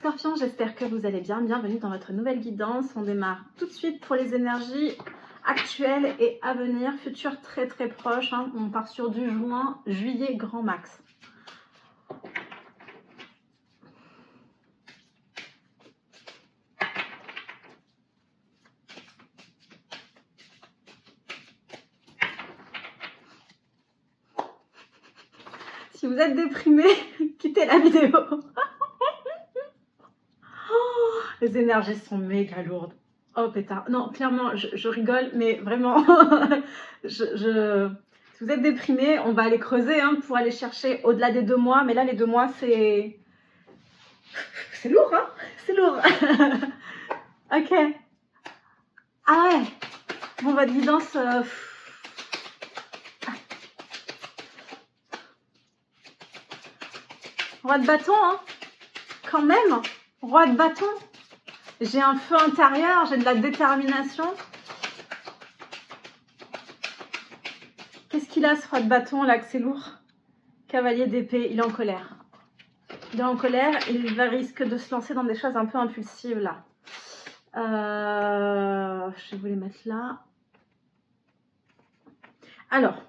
Scorpion, j'espère que vous allez bien. Bienvenue dans votre nouvelle guidance. On démarre tout de suite pour les énergies actuelles et à venir, futur très proche. On part sur du juin, juillet grand max. Si vous êtes déprimé, quittez la vidéo. Les énergies sont méga lourdes. Oh pétard. Non, clairement, je rigole, mais vraiment, si vous êtes déprimé, on va aller creuser pour aller chercher au-delà des 2 mois. Mais là, les 2 mois, c'est lourd, hein. C'est lourd. Ok. Ah ouais. Bon, votre guidance... Roi de bâton, hein. Quand même. Roi de bâton. J'ai un feu intérieur, j'ai de la détermination. Qu'est-ce qu'il a, ce roi de bâton, là, que c'est lourd? Cavalier d'épée, il est en colère. Il est en colère, il risque de se lancer dans des choses un peu impulsives, là. Je vais vous les mettre là. Alors,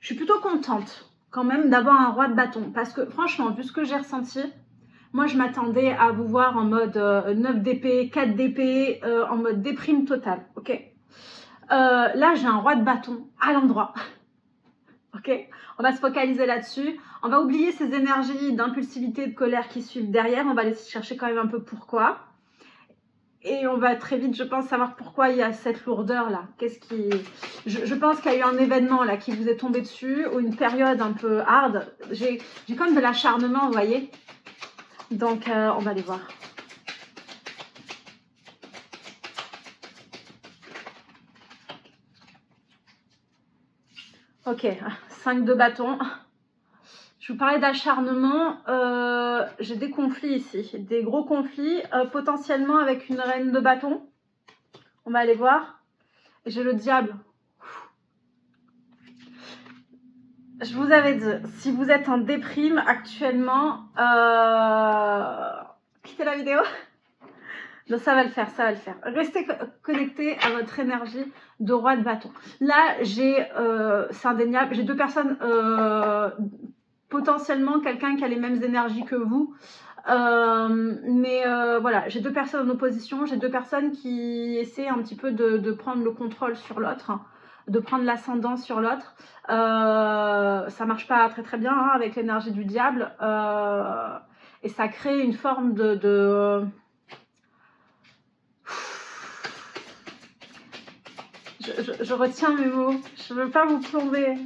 je suis plutôt contente, quand même, d'avoir un roi de bâton. Parce que, franchement, vu ce que j'ai ressenti, moi, je m'attendais à vous voir en mode 9 d'épée, 4 d'épée, en mode déprime totale, ok. Là, j'ai un roi de bâton à l'endroit, ok. On va se focaliser là-dessus. On va oublier ces énergies d'impulsivité, de colère qui suivent derrière. On va aller chercher quand même un peu pourquoi. Et on va très vite, je pense, savoir pourquoi il y a cette lourdeur-là. Qu'est-ce qui... Je pense qu'il y a eu un événement là qui vous est tombé dessus, ou une période un peu hard. J'ai quand même de l'acharnement, vous voyez. Donc, on va aller voir. Ok, 5 de bâton. Je vous parlais d'acharnement. J'ai des conflits ici, des gros conflits, potentiellement avec une reine de bâton. On va aller voir. Et j'ai le diable. Je vous avais dit, si vous êtes en déprime actuellement, quittez la vidéo. Donc ça va le faire, ça va le faire. Restez connecté à votre énergie de roi de bâton. Là, j'ai, c'est indéniable, j'ai 2 personnes, potentiellement quelqu'un qui a les mêmes énergies que vous. Voilà, j'ai 2 personnes en opposition, j'ai 2 personnes qui essaient un petit peu de prendre le contrôle sur l'autre, de prendre l'ascendant sur l'autre. Ça marche pas très bien avec l'énergie du diable, et ça crée une forme de je retiens mes mots, je veux pas vous plomber.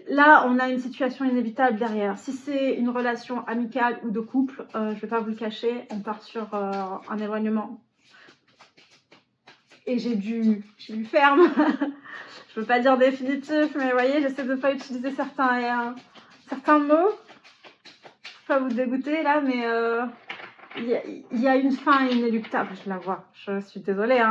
Là, on a une situation inévitable derrière. Si c'est une relation amicale ou de couple, je vais pas vous le cacher, on part sur un éloignement. Et j'ai du ferme. Je veux pas dire définitif, mais vous voyez, j'essaie de pas utiliser certains mots. Je vais pas vous dégoûter là, mais il y a une fin inéluctable, je la vois. Je suis désolée,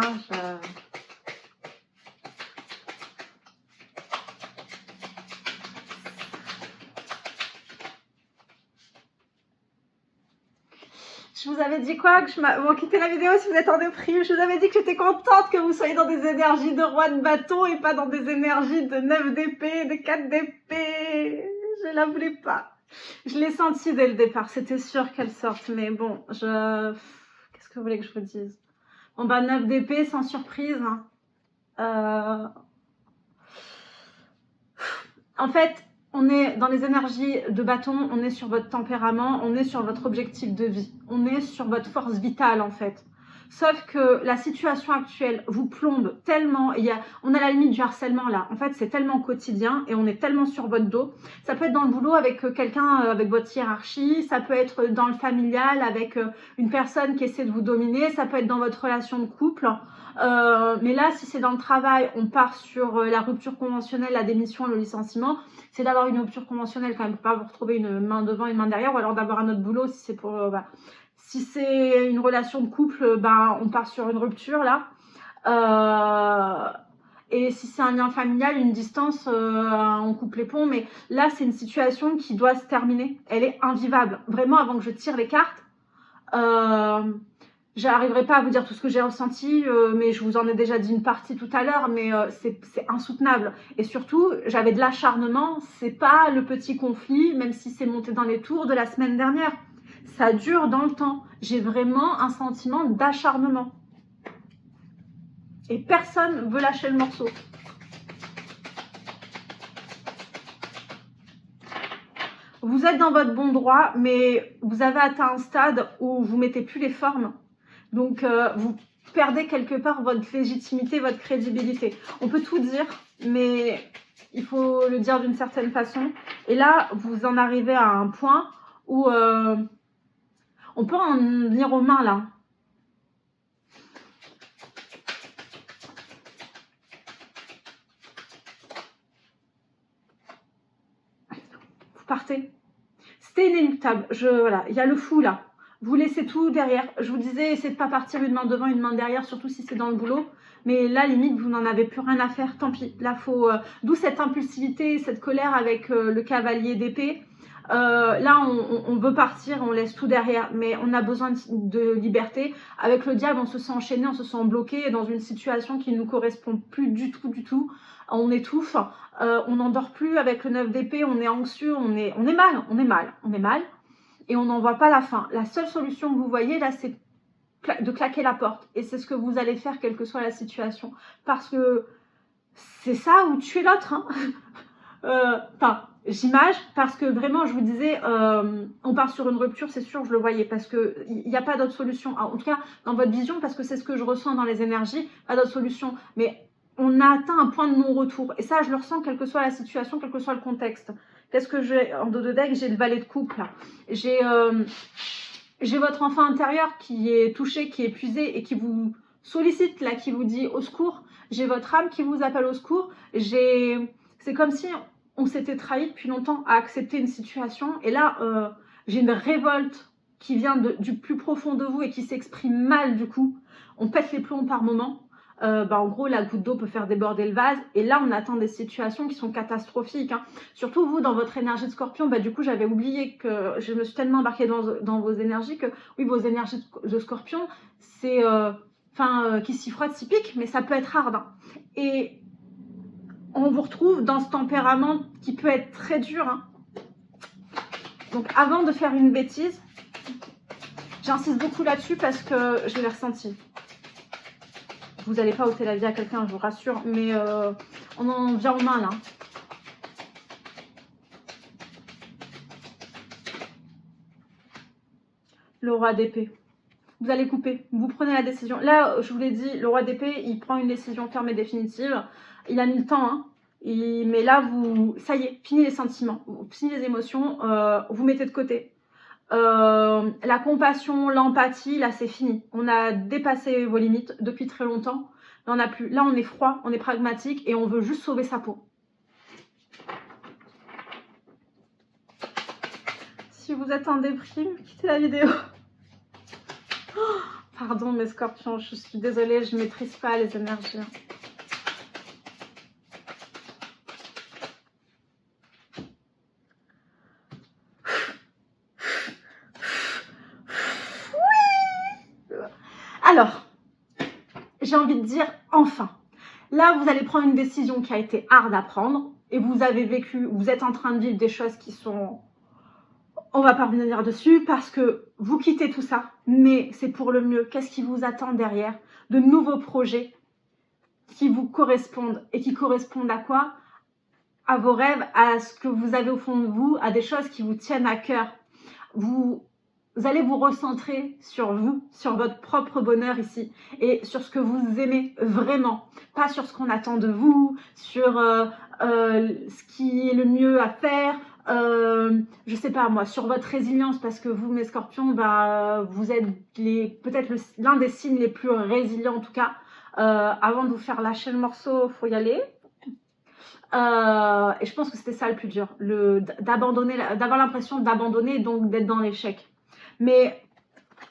Je vous avais dit quoi? Bon, quittez la vidéo si vous êtes en déprime. Je vous avais dit que j'étais contente que vous soyez dans des énergies de roi de bâton et pas dans des énergies de 9 d'épée, de 4 d'épée. Je la voulais pas. Je l'ai senti dès le départ. C'était sûr qu'elle sorte. Mais bon, qu'est-ce que vous voulez que je vous dise? Bon, bah, 9 d'épée, sans surprise. En fait, on est dans les énergies de bâton, on est sur votre tempérament, on est sur votre objectif de vie, on est sur votre force vitale en fait. Sauf que la situation actuelle vous plombe tellement, on a la limite du harcèlement là, en fait c'est tellement quotidien et on est tellement sur votre dos. Ça peut être dans le boulot avec quelqu'un, avec votre hiérarchie, ça peut être dans le familial avec une personne qui essaie de vous dominer, ça peut être dans votre relation de couple. Mais là, si c'est dans le travail, on part sur la rupture conventionnelle, la démission, le licenciement. C'est d'avoir une rupture conventionnelle quand même pour pas vous retrouver une main devant, une main derrière, ou alors d'avoir un autre boulot si c'est pour... Si c'est une relation de couple, on part sur une rupture là. Et si c'est un lien familial, une distance, on coupe les ponts. Mais là, c'est une situation qui doit se terminer. Elle est invivable. Vraiment, avant que je tire les cartes, j'arriverai pas à vous dire tout ce que j'ai ressenti, mais je vous en ai déjà dit une partie tout à l'heure, mais c'est insoutenable. Et surtout, j'avais de l'acharnement. C'est pas le petit conflit, même si c'est monté dans les tours de la semaine dernière. Ça dure dans le temps. J'ai vraiment un sentiment d'acharnement. Et personne veut lâcher le morceau. Vous êtes dans votre bon droit, mais vous avez atteint un stade où vous mettez plus les formes. Donc, vous perdez quelque part votre légitimité, votre crédibilité. On peut tout dire, mais il faut le dire d'une certaine façon. Et là, vous en arrivez à un point où on peut en venir aux mains, là. Vous partez. C'était inéluctable. Voilà, il y a le fou, là. Vous laissez tout derrière. Je vous disais, essayez de pas partir une main devant, une main derrière, surtout si c'est dans le boulot. Mais là, limite, vous n'en avez plus rien à faire. Tant pis. Là, faut. D'où cette impulsivité, cette colère avec le cavalier d'épée. Là, on veut partir, on laisse tout derrière. Mais on a besoin de liberté. Avec le diable, on se sent enchaîné, on se sent bloqué dans une situation qui ne nous correspond plus du tout, du tout. On étouffe. On n'endort plus avec le 9 d'épée. On est anxieux, on est mal. Et on n'en voit pas la fin. La seule solution que vous voyez là, c'est de claquer la porte. Et c'est ce que vous allez faire, quelle que soit la situation. Parce que c'est ça ou tuer l'autre. Enfin, j'image, parce que vraiment, je vous disais, on part sur une rupture, c'est sûr, je le voyais. Parce qu'il n'y a pas d'autre solution. En tout cas, dans votre vision, parce que c'est ce que je ressens dans les énergies, pas d'autre solution. Mais on a atteint un point de non-retour. Et ça, je le ressens, quelle que soit la situation, quel que soit le contexte. Qu'est-ce que j'ai en dos de deck? J'ai le valet de coupe là. J'ai votre enfant intérieur qui est touché, qui est épuisé et qui vous sollicite là, qui vous dit au secours. J'ai votre âme qui vous appelle au secours. C'est comme si on s'était trahi depuis longtemps à accepter une situation. Et là, j'ai une révolte qui vient du plus profond de vous et qui s'exprime mal du coup. On pète les plombs par moments. En gros, la goutte d'eau peut faire déborder le vase. Et là, on atteint des situations qui sont catastrophiques. Hein. Surtout vous, dans votre énergie de scorpion, du coup, j'avais oublié que je me suis tellement embarquée dans vos énergies que, oui, vos énergies de scorpion, c'est... qui s'y frotte, s'y pique, mais ça peut être hard. Hein. Et on vous retrouve dans ce tempérament qui peut être très dur. Hein. Donc, avant de faire une bêtise, j'insiste beaucoup là-dessus parce que je l'ai ressenti. Vous n'allez pas ôter la vie à quelqu'un, je vous rassure, mais on en vient aux mains là. Le roi d'épée. Vous allez couper, vous prenez la décision. Là, je vous l'ai dit, le roi d'épée, il prend une décision ferme et définitive. Il a mis le temps, hein. Mais là, ça y est, fini les sentiments, fini les émotions, vous mettez de côté. La compassion, l'empathie, là, c'est fini. On a dépassé vos limites depuis très longtemps. On n'a plus. Là, on est froid, on est pragmatique et on veut juste sauver sa peau. Si vous êtes en déprime, quittez la vidéo. Oh, pardon mes scorpions, je suis désolée, je ne maîtrise pas les énergies. Oui. Alors, j'ai envie de dire enfin. Là, vous allez prendre une décision qui a été hard à prendre et vous avez vécu, vous êtes en train de vivre des choses qui sont... On va pas revenir dessus parce que vous quittez tout ça, mais c'est pour le mieux. Qu'est-ce qui vous attend derrière? De nouveaux projets qui vous correspondent. Et qui correspondent à quoi? À vos rêves, à ce que vous avez au fond de vous, à des choses qui vous tiennent à cœur. Vous allez vous recentrer sur vous, sur votre propre bonheur ici et sur ce que vous aimez vraiment, pas sur ce qu'on attend de vous, sur ce qui est le mieux à faire, je sais pas moi, sur votre résilience parce que vous mes scorpions, vous êtes peut-être l'un des signes les plus résilients en tout cas. Avant de vous faire lâcher le morceau, faut y aller. Et je pense que c'était ça le plus dur, d'abandonner, d'avoir l'impression d'abandonner et donc d'être dans l'échec. Mais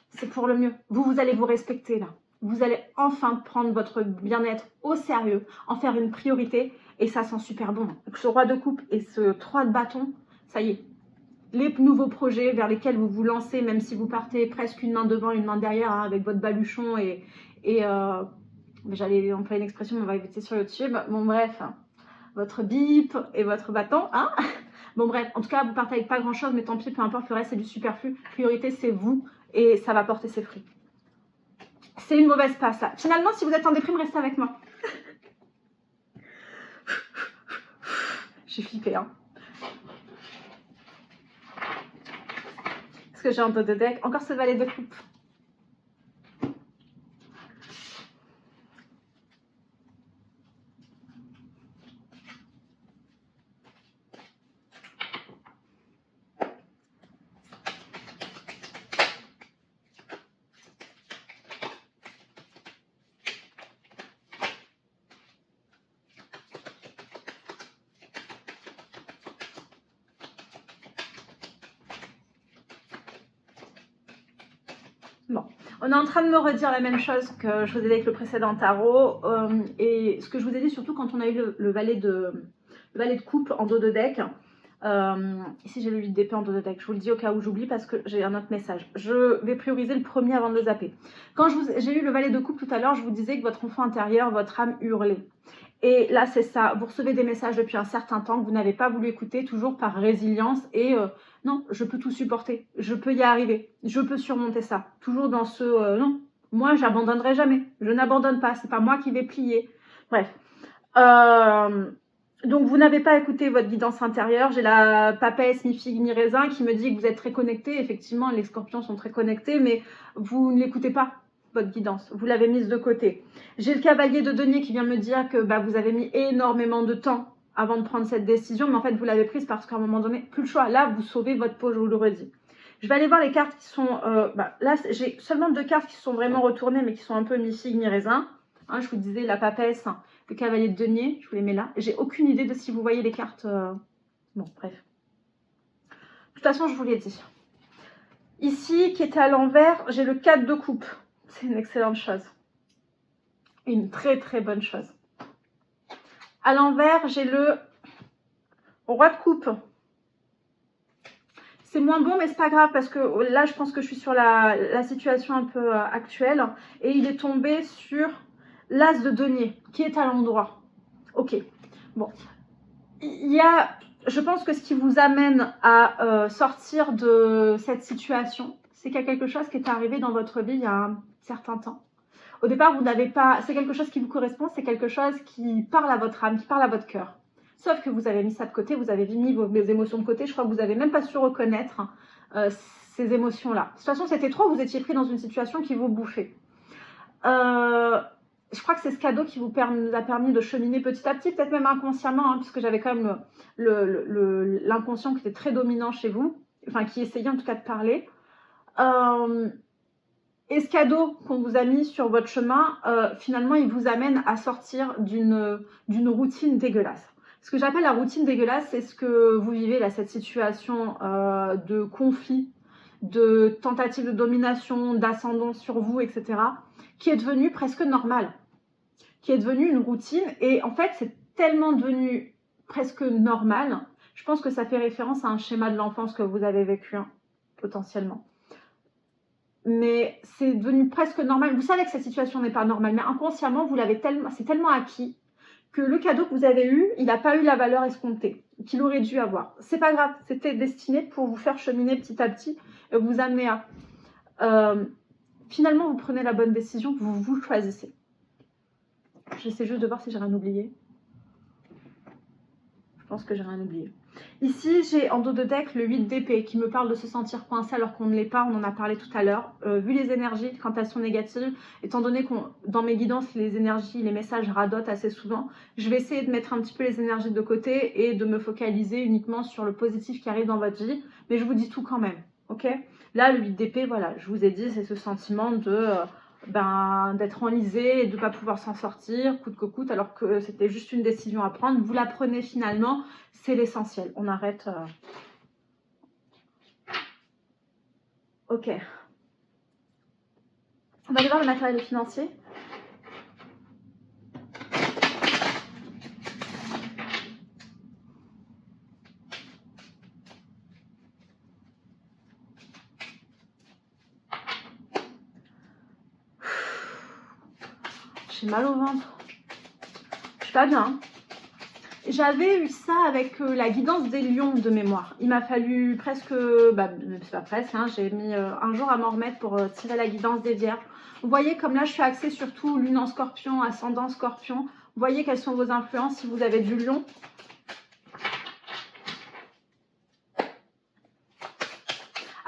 c'est pour le mieux. Vous allez vous respecter là. vous allez enfin prendre votre bien-être au sérieux, en faire une priorité, et ça sent super bon. Donc, ce roi de coupe et ce 3 de bâton, ça y est, les nouveaux projets vers lesquels vous vous lancez, même si vous partez presque une main devant, une main derrière, hein, avec votre baluchon et j'allais employer une expression, mais on va éviter sur YouTube. Bon bref, votre bip et votre bâton, hein. Bon bref, en tout cas, vous partez avec pas grand-chose, mais tant pis, peu importe, le reste c'est du superflu. Priorité, c'est vous et ça va porter ses fruits. C'est une mauvaise passe là. Finalement, si vous êtes en déprime, restez avec moi. J'ai flippé, hein. Parce que j'ai un dos de deck. Encore ce valet de coupe. Bon, on est en train de me redire la même chose que je vous ai dit avec le précédent tarot. Et ce que je vous ai dit surtout quand on a eu le valet de coupe en dos de deck. Ici j'ai le 8 d'épée en dos de deck. Je vous le dis au cas où j'oublie parce que j'ai un autre message. Je vais prioriser le premier avant de le zapper. Quand j'ai eu le valet de coupe tout à l'heure, je vous disais que votre enfant intérieur, votre âme hurlait. Et là, c'est ça. Vous recevez des messages depuis un certain temps que vous n'avez pas voulu écouter, toujours par résilience. Et non, je peux tout supporter. Je peux y arriver. Je peux surmonter ça. Toujours dans ce non, moi, j'abandonnerai jamais. Je n'abandonne pas. C'est pas moi qui vais plier. Bref. Donc, vous n'avez pas écouté votre guidance intérieure. J'ai la papesse, mi-figue, mi-raisin qui me dit que vous êtes très connecté. Effectivement, les scorpions sont très connectés, mais vous ne l'écoutez pas, votre guidance. Vous l'avez mise de côté. J'ai le cavalier de denier qui vient me dire que vous avez mis énormément de temps avant de prendre cette décision, mais en fait, vous l'avez prise parce qu'à un moment donné, plus le choix. Là, vous sauvez votre peau, je vous le redis. Je vais aller voir les cartes qui sont... là, j'ai seulement 2 cartes qui sont vraiment retournées, mais qui sont un peu mi-figue, mi-raisin. Hein, je vous disais la papesse, le cavalier de denier, je vous les mets là. J'ai aucune idée de si vous voyez les cartes. Bon, bref. De toute façon, je vous l'ai dit. Ici, qui était à l'envers, j'ai le 4 de coupe. C'est une excellente chose. Une très très bonne chose. À l'envers, j'ai le roi de coupe. C'est moins bon, mais c'est pas grave parce que là, je pense que je suis sur la situation un peu actuelle. Et il est tombé sur l'as de denier qui est à l'endroit. Ok. Bon. Il y a, je pense que ce qui vous amène à sortir de cette situation, c'est qu'il y a quelque chose qui est arrivé dans votre vie il y a un certain temps. Au départ, vous n'avez pas, c'est quelque chose qui vous correspond, c'est quelque chose qui parle à votre âme, qui parle à votre cœur. Sauf que vous avez mis ça de côté, vous avez mis vos émotions de côté. Je crois que vous n'avez même pas su reconnaître ces émotions-là. De toute façon, c'était trop, vous étiez pris dans une situation qui vous bouffait. Je crois que c'est ce cadeau qui vous a permis de cheminer petit à petit, peut-être même inconsciemment, hein, puisque j'avais quand même l'inconscient qui était très dominant chez vous, enfin qui essayait en tout cas de parler. Et ce cadeau qu'on vous a mis sur votre chemin, finalement, il vous amène à sortir d'une routine dégueulasse. Ce que j'appelle la routine dégueulasse, c'est ce que vous vivez là, cette situation de conflit, de tentative de domination, d'ascendant sur vous, etc., qui est devenue presque normale, qui est devenue une routine. Et en fait, c'est tellement devenu presque normal. Je pense que ça fait référence à un schéma de l'enfance que vous avez vécu, hein, potentiellement. Mais c'est devenu presque normal. Vous savez que cette situation n'est pas normale, mais inconsciemment, vous l'avez tellement, c'est tellement acquis que le cadeau que vous avez eu, il n'a pas eu la valeur escomptée qu'il aurait dû avoir. C'est pas grave, c'était destiné pour vous faire cheminer petit à petit et vous amener à... finalement, vous prenez la bonne décision, vous choisissez. J'essaie juste de voir si j'ai rien oublié. Je pense que j'ai rien oublié. Ici, j'ai en dos de deck le 8 d'épée qui me parle de se sentir coincé alors qu'on ne l'est pas. On en a parlé tout à l'heure. Vu les énergies, quand elles sont négatives, étant donné que dans mes guidances, les énergies, les messages radotent assez souvent, je vais essayer de mettre un petit peu les énergies de côté et de me focaliser uniquement sur le positif qui arrive dans votre vie. Mais je vous dis tout quand même, ok? Là, le 8 d'épée, voilà, je vous ai dit, c'est ce sentiment de... d'être enlisé et de ne pas pouvoir s'en sortir coûte que coûte alors que c'était juste une décision à prendre. Vous la prenez finalement, c'est l'essentiel. On arrête. Ok. On va aller voir le matériel financier. J'ai mal au ventre. Je suis pas bien. Hein. J'avais eu ça avec la guidance des lions de mémoire. Il m'a fallu presque, bah, c'est pas presque, hein, j'ai mis un jour à m'en remettre pour tirer la guidance des vierges. Vous voyez comme là je suis axée surtout lune en scorpion, ascendant scorpion. Vous voyez quelles sont vos influences si vous avez du lion.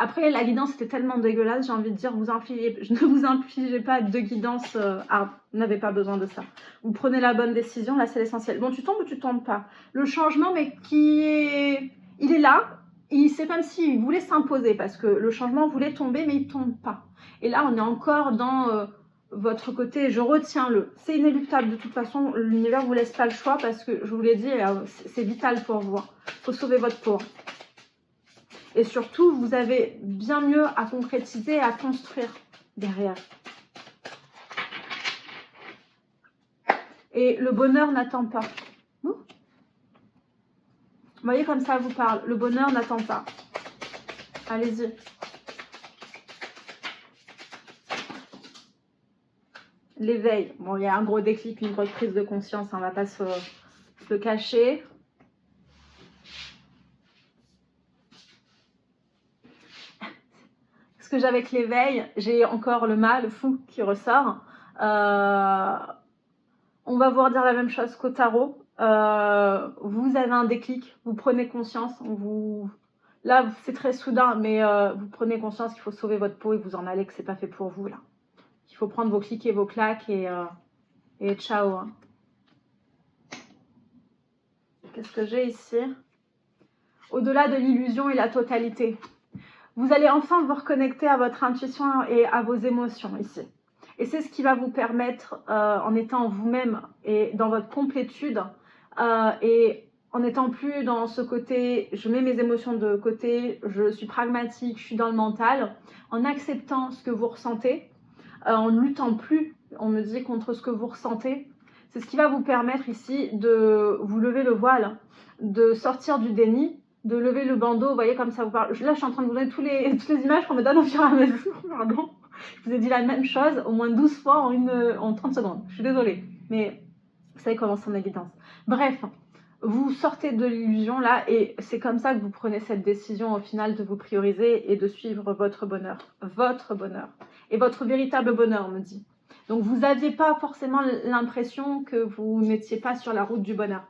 Après, la guidance était tellement dégueulasse, j'ai envie de dire, ne vous infligez pas de guidance. Vous n'avez pas besoin de ça. Vous prenez la bonne décision, là c'est l'essentiel. Bon, tu tombes ou tu tombes pas. Le changement, mais il est là. C'est comme s'il voulait s'imposer, parce que le changement voulait tomber, mais il ne tombe pas. Et là, on est encore dans votre côté, je retiens-le. C'est inéluctable, de toute façon, l'univers ne vous laisse pas le choix, parce que, je vous l'ai dit, c'est vital pour vous. Il faut sauver votre peau. Et surtout, vous avez bien mieux à concrétiser et à construire derrière. Et le bonheur n'attend pas. Vous voyez comme ça vous parle. Le bonheur n'attend pas. Allez-y. L'éveil. Bon, il y a un gros déclic, une grosse prise de conscience. On ne va pas se le cacher. Ce que j'ai avec l'éveil, j'ai encore le mal, le fou qui ressort. On va vous redire la même chose qu'au tarot. Vous avez un déclic, vous prenez conscience. Là, c'est très soudain, mais vous prenez conscience qu'il faut sauver votre peau et vous en allez, que c'est pas fait pour vous là. Il faut prendre vos clics et vos claques et ciao. Hein. Qu'est-ce que j'ai ici? Au-delà de l'illusion et la totalité. Vous allez enfin vous reconnecter à votre intuition et à vos émotions ici. Et c'est ce qui va vous permettre, en étant vous-même et dans votre complétude, et en n'étant plus dans ce côté, je mets mes émotions de côté, je suis pragmatique, je suis dans le mental, en acceptant ce que vous ressentez, en ne luttant plus, on me dit, contre ce que vous ressentez. C'est ce qui va vous permettre ici de vous lever le voile, de sortir du déni, de lever le bandeau, vous voyez comme ça vous parle. Là, je suis en train de vous donner toutes les images qu'on me donne au fur et à mesure, pardon. Je vous ai dit la même chose au moins 12 fois en 30 secondes. Je suis désolée, mais vous savez comment c'est en évidence. Bref, vous sortez de l'illusion là et c'est comme ça que vous prenez cette décision au final de vous prioriser et de suivre votre bonheur. Votre bonheur. Et votre véritable bonheur, on me dit. Donc, vous n'aviez pas forcément l'impression que vous n'étiez pas sur la route du bonheur.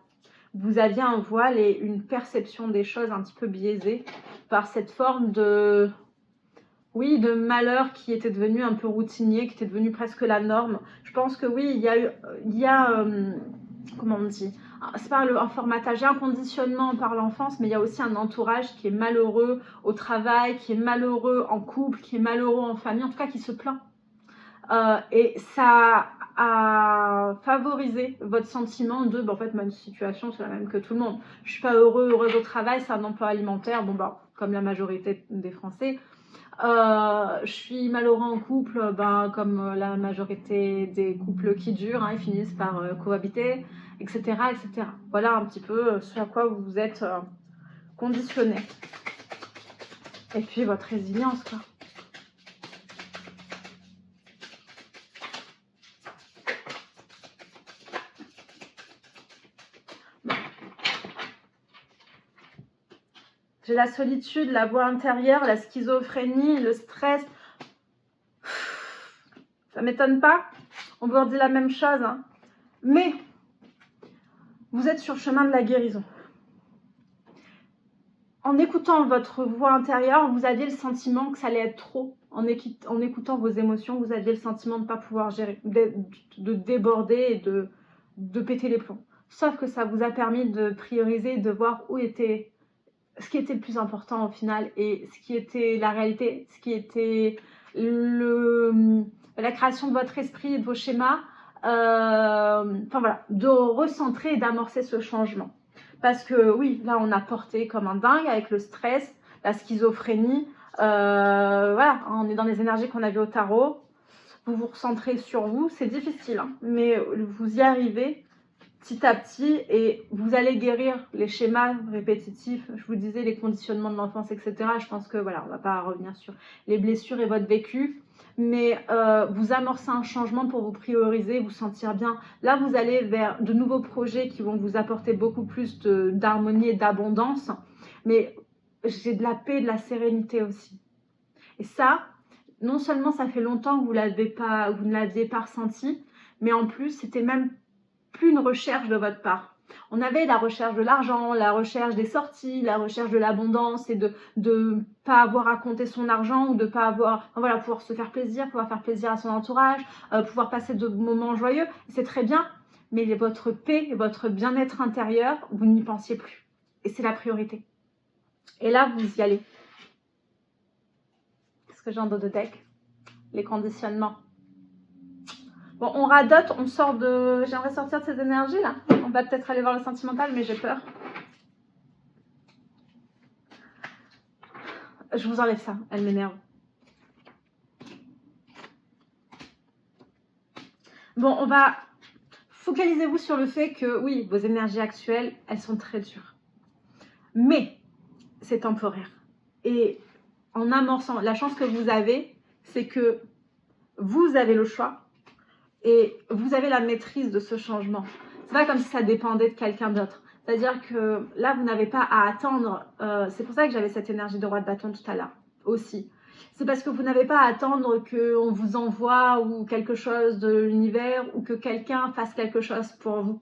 Vous aviez un voile et une perception des choses un petit peu biaisée par cette forme de, oui, de malheur qui était devenu un peu routinier, qui était devenu presque la norme. Je pense que oui, il y a comment on dit, c'est pas un formatage, un conditionnement par l'enfance, mais il y a aussi un entourage qui est malheureux au travail, qui est malheureux en couple, qui est malheureux en famille, en tout cas qui se plaint. Et ça a favorisé votre sentiment de, en fait, ma situation, c'est la même que tout le monde. Je suis pas heureuse au travail, c'est un emploi alimentaire, bon, comme la majorité des Français. Je suis malheureux en couple, comme la majorité des couples qui durent, hein, ils finissent par cohabiter, etc., etc. Voilà un petit peu ce à quoi vous vous êtes conditionné. Et puis votre résilience, quoi. J'ai la solitude, la voix intérieure, la schizophrénie, le stress. Ça m'étonne pas. On vous redit la même chose. Hein. Mais vous êtes sur le chemin de la guérison. En écoutant votre voix intérieure, vous aviez le sentiment que ça allait être trop. En écoutant vos émotions, vous aviez le sentiment de ne pas pouvoir gérer, de déborder et de péter les plombs. Sauf que ça vous a permis de prioriser, de voir où était ce qui était le plus important au final et ce qui était la réalité, ce qui était la création de votre esprit et de vos schémas, enfin voilà, de recentrer et d'amorcer ce changement. Parce que oui, là on a porté comme un dingue avec le stress, la schizophrénie, voilà, on est dans les énergies qu'on a vues au tarot. vous vous recentrez sur vous. C'est difficile, hein, mais vous y arrivez petit à petit et vous allez guérir les schémas répétitifs. Je vous disais les conditionnements de l'enfance, etc. Je pense que voilà, on ne va pas revenir sur les blessures et votre vécu, mais vous amorcez un changement pour vous prioriser, vous sentir bien. Là, vous allez vers de nouveaux projets qui vont vous apporter beaucoup plus d'harmonie et d'abondance, mais j'ai de la paix et de la sérénité aussi. Et ça, non seulement ça fait longtemps que vous ne l'aviez pas ressenti, mais en plus, c'était même plus une recherche de votre part. On avait la recherche de l'argent, la recherche des sorties, la recherche de l'abondance et de ne pas avoir à compter son argent ou de pas avoir, voilà, pouvoir se faire plaisir, pouvoir faire plaisir à son entourage, pouvoir passer de moments joyeux. C'est très bien, mais votre paix et votre bien-être intérieur, vous n'y pensiez plus. Et c'est la priorité. Et là, vous y allez. Qu'est-ce que j'ai en dos de deck? Les conditionnements. Bon, on radote, on sort de... J'aimerais sortir de ces énergies là. On va peut-être aller voir le sentimental, mais j'ai peur. Je vous enlève ça, elle m'énerve. Bon, on va... Focalisez-vous sur le fait que, oui, vos énergies actuelles, elles sont très dures. Mais, c'est temporaire. Et en amorçant, la chance que vous avez, c'est que vous avez le choix et vous avez la maîtrise de ce changement. C'est pas comme si ça dépendait de quelqu'un d'autre. C'est-à-dire que là, vous n'avez pas à attendre. C'est pour ça que j'avais cette énergie de roi de bâton tout à l'heure aussi. C'est parce que vous n'avez pas à attendre qu'on vous envoie ou quelque chose de l'univers ou que quelqu'un fasse quelque chose pour vous.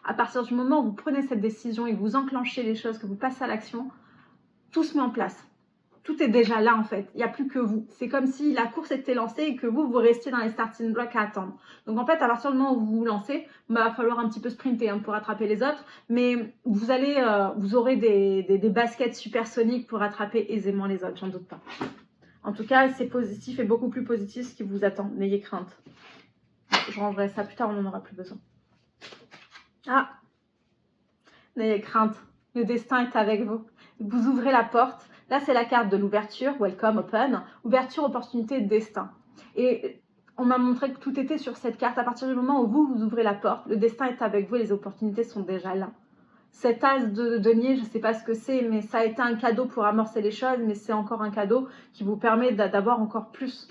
À partir du moment où vous prenez cette décision et que vous enclenchez les choses, que vous passez à l'action, tout se met en place. Tout est déjà là en fait, il n'y a plus que vous. C'est comme si la course était lancée et que vous restiez dans les starting blocks à attendre. Donc en fait, à partir du moment où vous vous lancez, il va falloir un petit peu sprinter pour attraper les autres, mais vous aurez des baskets supersoniques pour attraper aisément les autres, j'en doute pas. En tout cas, c'est positif et beaucoup plus positif ce qui vous attend, n'ayez crainte. Je rangerai ça plus tard, on n'en aura plus besoin. Ah, n'ayez crainte, le destin est avec vous. Vous ouvrez la porte. Là, c'est la carte de l'ouverture, welcome, open, ouverture, opportunité, destin. Et on m'a montré que tout était sur cette carte. À partir du moment où vous ouvrez la porte, le destin est avec vous et les opportunités sont déjà là. Cet as de denier, je ne sais pas ce que c'est, mais ça a été un cadeau pour amorcer les choses, mais c'est encore un cadeau qui vous permet d'avoir encore plus.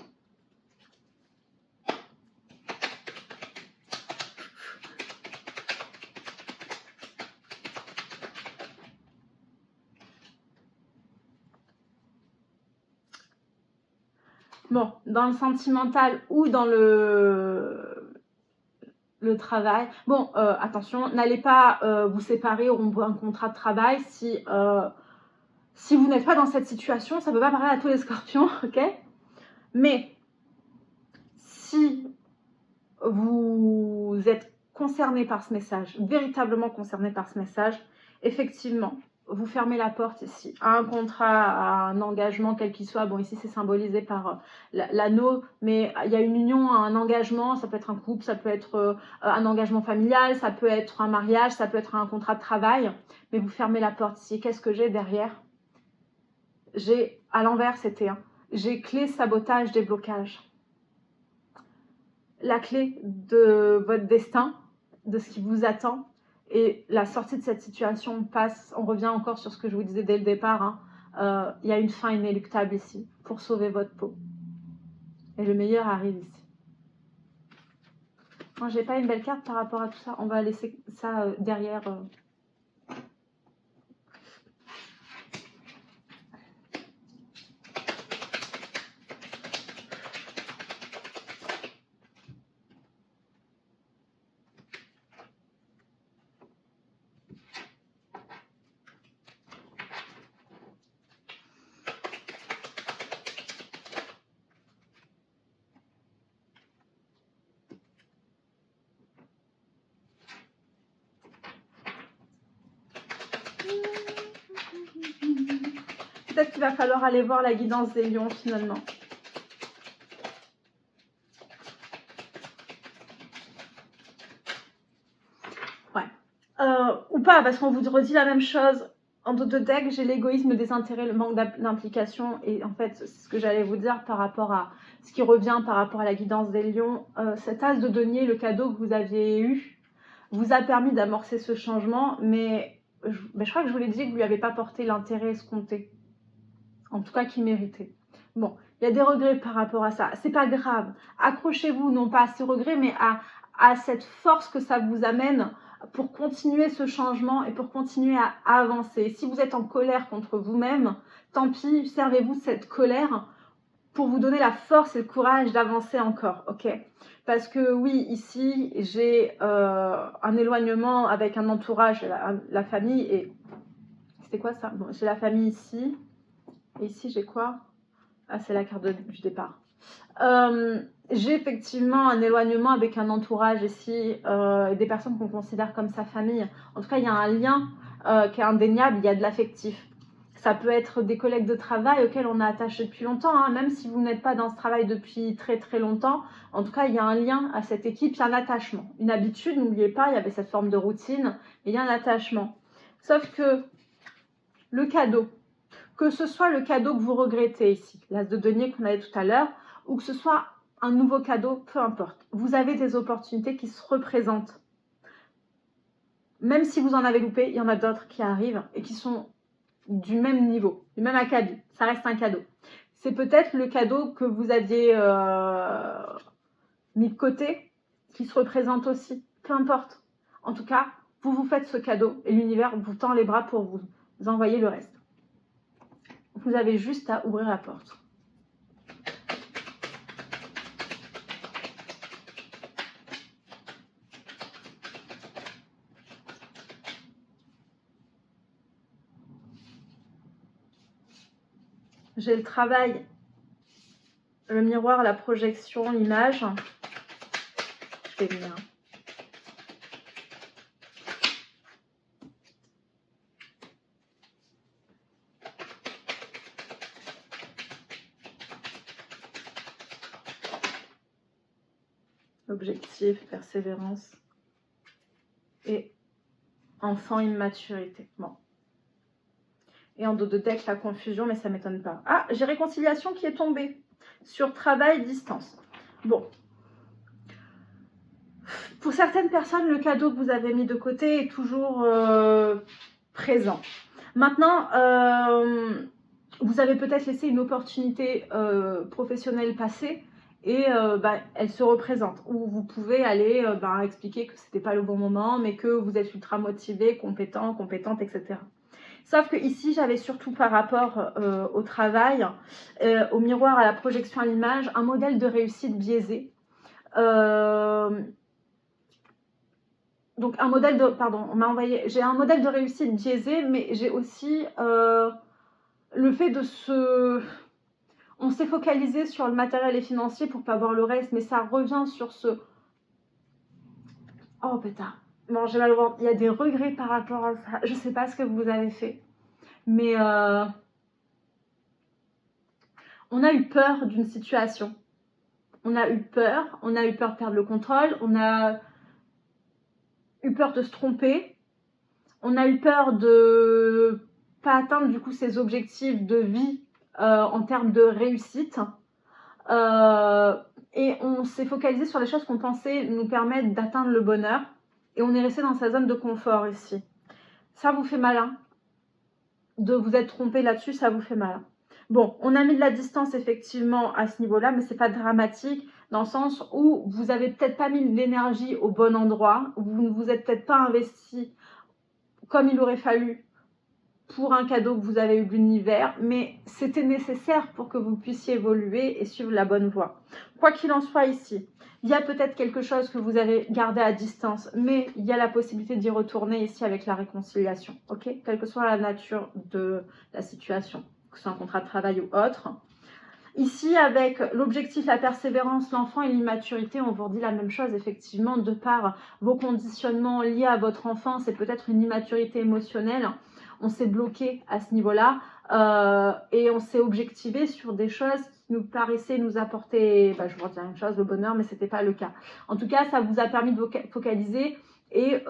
Bon, dans le sentimental ou dans le travail. Bon, attention, n'allez pas vous séparer ou rompre un contrat de travail si vous n'êtes pas dans cette situation. Ça ne peut pas parler à tous les scorpions, ok? Mais si vous êtes concerné par ce message, véritablement concerné par ce message, effectivement, vous fermez la porte ici à un contrat, à un engagement quel qu'il soit. Bon, ici c'est symbolisé par l'anneau, mais il y a une union, un engagement, ça peut être un couple, ça peut être un engagement familial, ça peut être un mariage, ça peut être un contrat de travail, mais vous fermez la porte ici. Qu'est-ce que j'ai derrière? J'ai, à l'envers c'était, j'ai clé, sabotage, déblocage. La clé de votre destin, de ce qui vous attend, et la sortie de cette situation passe, on revient encore sur ce que je vous disais dès le départ, y a une fin inéluctable ici pour sauver votre peau. Et le meilleur arrive ici. Moi, j'ai pas une belle carte par rapport à tout ça. On va laisser ça derrière. Peut-être qu'il va falloir aller voir la guidance des lions finalement. Ouais. Ou pas, parce qu'on vous redit la même chose En dos de deck, j'ai l'égoïsme, le désintérêt, le manque d'implication. Et en fait, c'est ce que j'allais vous dire par rapport à ce qui revient par rapport à la guidance des lions. Cet as de denier, le cadeau que vous aviez eu, vous a permis d'amorcer ce changement. Mais je crois que je vous l'ai dit que vous lui avez pas porté l'intérêt escompté. En tout cas, qu'il méritait. Bon, il y a des regrets par rapport à ça. C'est pas grave. Accrochez-vous, non pas à ces regrets, mais à cette force que ça vous amène pour continuer ce changement et pour continuer à avancer. Si vous êtes en colère contre vous-même, tant pis, servez-vous de cette colère pour vous donner la force et le courage d'avancer encore, ok? Parce que oui, ici, j'ai un éloignement avec un entourage, la famille, et c'était quoi ça? Bon, j'ai la famille ici, et ici j'ai quoi? Ah, c'est la carte du départ. J'ai effectivement un éloignement avec un entourage ici et des personnes qu'on considère comme sa famille. En tout cas, il y a un lien qui est indéniable, il y a de l'affectif. Ça peut être des collègues de travail auxquels on est attaché depuis longtemps, hein, même si vous n'êtes pas dans ce travail depuis très très longtemps. En tout cas, il y a un lien à cette équipe, il y a un attachement. Une habitude, n'oubliez pas, il y avait cette forme de routine, mais il y a un attachement. Sauf que le cadeau, que ce soit le cadeau que vous regrettez ici, l'as de denier qu'on avait tout à l'heure, ou que ce soit un nouveau cadeau, peu importe. Vous avez des opportunités qui se représentent. Même si vous en avez loupé, il y en a d'autres qui arrivent et qui sont du même niveau, du même acabit. Ça reste un cadeau. C'est peut-être le cadeau que vous aviez mis de côté qui se représente aussi. Peu importe. En tout cas, vous vous faites ce cadeau et l'univers vous tend les bras pour vous envoyer le reste. Vous avez juste à ouvrir la porte. J'ai le travail, le miroir, la projection, l'image. Je vais venir. Objectif, persévérance et enfant, immaturité. Bon. Et en dos de deck, la confusion, mais ça ne m'étonne pas. Ah, j'ai réconciliation qui est tombée sur travail, distance. Bon. Pour certaines personnes, le cadeau que vous avez mis de côté est toujours présent. Maintenant, vous avez peut-être laissé une opportunité professionnelle passer et elle se représente. Ou vous pouvez aller expliquer que ce n'était pas le bon moment, mais que vous êtes ultra motivé, compétent, compétente, etc. Sauf que ici, j'avais surtout par rapport au travail, au miroir, à la projection à l'image, un modèle de réussite biaisé. Donc un modèle de, pardon, on m'a envoyé, j'ai un modèle de réussite biaisé, mais j'ai aussi le fait de on s'est focalisé sur le matériel et financier pour pas voir le reste, mais ça revient sur ce, oh putain, bon j'ai mal au ventre, il y a des regrets par rapport à ça, je sais pas ce que vous avez fait, mais on a eu peur d'une situation, on a eu peur de perdre le contrôle, on a eu peur de se tromper, on a eu peur de pas atteindre du coup ses objectifs de vie en termes de réussite et on s'est focalisé sur les choses qu'on pensait nous permettre d'atteindre le bonheur et on est resté dans sa zone de confort ici. Ça vous fait malin de vous être trompé là-dessus, ça vous fait malin. Bon, on a mis de la distance effectivement à ce niveau-là, mais c'est pas dramatique dans le sens où vous avez peut-être pas mis l'énergie au bon endroit, vous ne vous êtes peut-être pas investi comme il aurait fallu pour un cadeau que vous avez eu de l'univers, mais c'était nécessaire pour que vous puissiez évoluer et suivre la bonne voie. Quoi qu'il en soit ici, il y a peut-être quelque chose que vous avez gardé à distance, mais il y a la possibilité d'y retourner ici avec la réconciliation, ok? Quelle que soit la nature de la situation, que ce soit un contrat de travail ou autre. Ici, avec l'objectif, la persévérance, l'enfant et l'immaturité, on vous redit la même chose, effectivement, de par vos conditionnements liés à votre enfance et peut-être une immaturité émotionnelle. On s'est bloqué à ce niveau-là et on s'est objectivé sur des choses qui nous paraissaient nous apporter, je vous redis la même chose, le bonheur, mais ce n'était pas le cas. En tout cas, ça vous a permis de focaliser et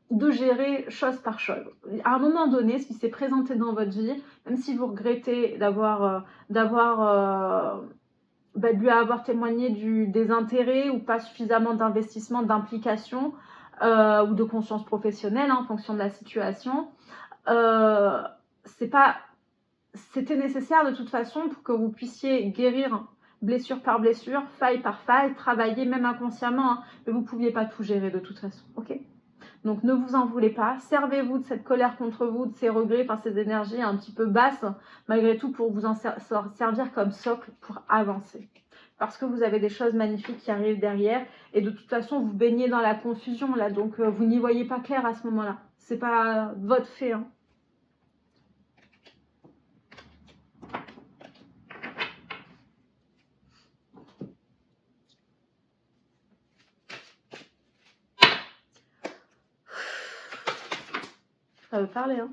de gérer chose par chose. À un moment donné, ce qui s'est présenté dans votre vie, même si vous regrettez de lui avoir témoigné des intérêts ou pas suffisamment d'investissement, d'implication ou de conscience professionnelle en fonction de la situation, c'était nécessaire de toute façon pour que vous puissiez guérir blessure par blessure, faille par faille, travailler même inconsciemment, hein, mais vous ne pouviez pas tout gérer de toute façon, ok? Donc ne vous en voulez pas, servez-vous de cette colère contre vous, de ces regrets, enfin ces énergies un petit peu basses, malgré tout pour vous en servir comme socle pour avancer. Parce que vous avez des choses magnifiques qui arrivent derrière, et de toute façon vous baignez dans la confusion là, donc vous n'y voyez pas clair à ce moment-là. C'est pas votre fait, hein. Ça veut parler, hein.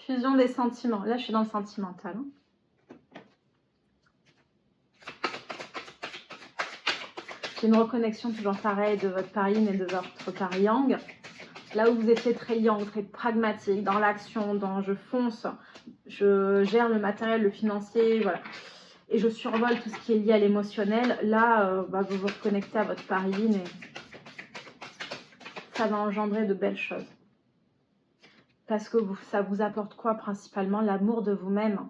Fusion des sentiments. Là, je suis dans le sentimental, hein. J'ai une reconnexion toujours pareille de votre Paris et de votre Paris Yang. Là où vous étiez très yang, très pragmatique, dans l'action, dans je fonce, je gère le matériel, le financier, voilà. Et je survole tout ce qui est lié à l'émotionnel. Là, vous vous reconnectez à votre Paris et ça va engendrer de belles choses. Parce que ça vous apporte quoi principalement? L'amour de vous-même.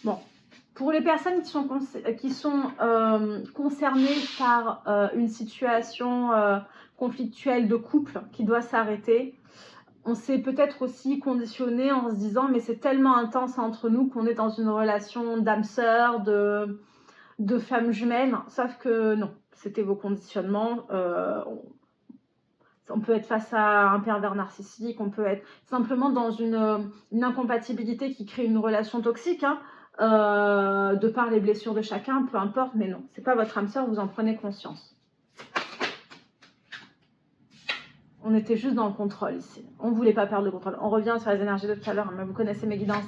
Bon, pour les personnes qui sont concernées par une situation conflictuelle de couple qui doit s'arrêter, on s'est peut-être aussi conditionné en se disant mais c'est tellement intense entre nous qu'on est dans une relation d'âme sœur, de femme jumelle, sauf que non, c'était vos conditionnements. On peut être face à un pervers narcissique, on peut être simplement dans une incompatibilité qui crée une relation toxique, hein, de par les blessures de chacun, peu importe, mais non, c'est pas votre âme sœur, vous en prenez conscience. On était juste dans le contrôle ici. On ne voulait pas perdre le contrôle. On revient sur les énergies de tout à l'heure, mais vous connaissez mes guidances.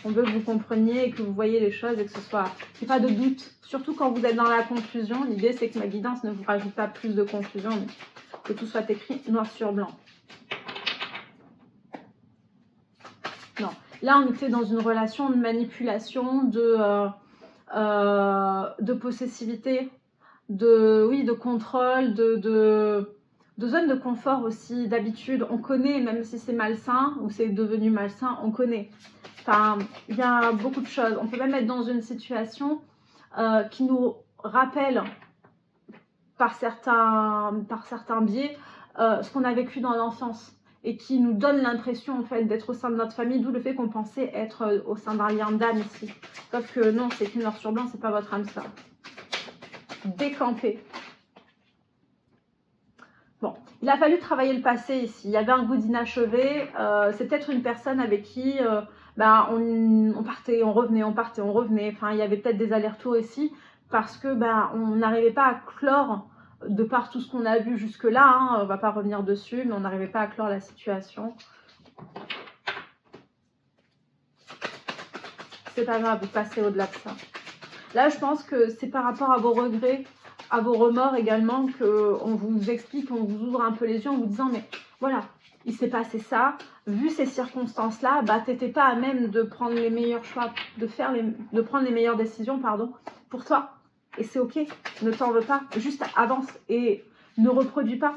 On veut que vous compreniez et que vous voyez les choses et que ce soit... Il n'y ait pas de doute. Surtout quand vous êtes dans la confusion. L'idée, c'est que ma guidance ne vous rajoute pas plus de confusion, mais que tout soit écrit noir sur blanc. Non. Là, on était dans une relation de manipulation, de possessivité, de contrôle, de zone de confort aussi, d'habitude. On connaît, même si c'est malsain ou c'est devenu malsain, on connaît. Enfin, il y a beaucoup de choses. On peut même être dans une situation qui nous rappelle par certains biais ce qu'on a vécu dans l'enfance et qui nous donne l'impression en fait d'être au sein de notre famille, d'où le fait qu'on pensait être au sein d'un lien d'âme ici. Sauf que non, c'est qu'une noir sur blanc, c'est pas votre âme sœur. Décampé. Bon, il a fallu travailler le passé ici. Il y avait un goût d'inachevé. C'est peut-être une personne avec qui on partait, on revenait, on partait, on revenait. Enfin, il y avait peut-être des allers-retours ici parce que on n'arrivait pas à clore de par tout ce qu'on a vu jusque-là. Hein, on va pas revenir dessus, mais on n'arrivait pas à clore la situation. C'est pas grave, vous passez au-delà de ça. Là, je pense que c'est par rapport à vos regrets, à vos remords également, qu'on vous explique, on vous ouvre un peu les yeux en vous disant, mais voilà, il s'est passé ça, vu ces circonstances-là, t'étais pas à même de prendre les meilleurs choix, de prendre les meilleures décisions, pardon, pour toi. Et c'est ok, ne t'en veux pas, juste avance et ne reproduis pas.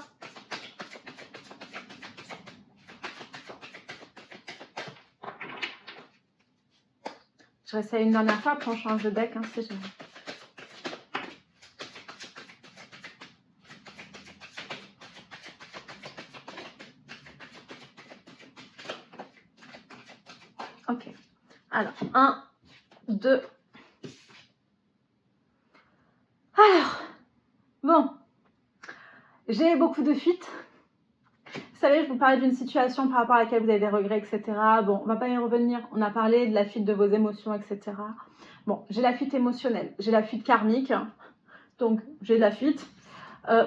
Je réessaye une dernière fois, après on change de deck, hein, c'est génial. Ok, alors, 1, 2. Alors, bon, j'ai beaucoup de fuites. Vous savez, je vous parlais d'une situation par rapport à laquelle vous avez des regrets, etc. Bon, on va pas y revenir. On a parlé de la fuite de vos émotions, etc. Bon, j'ai la fuite émotionnelle, j'ai la fuite karmique, donc j'ai de la fuite.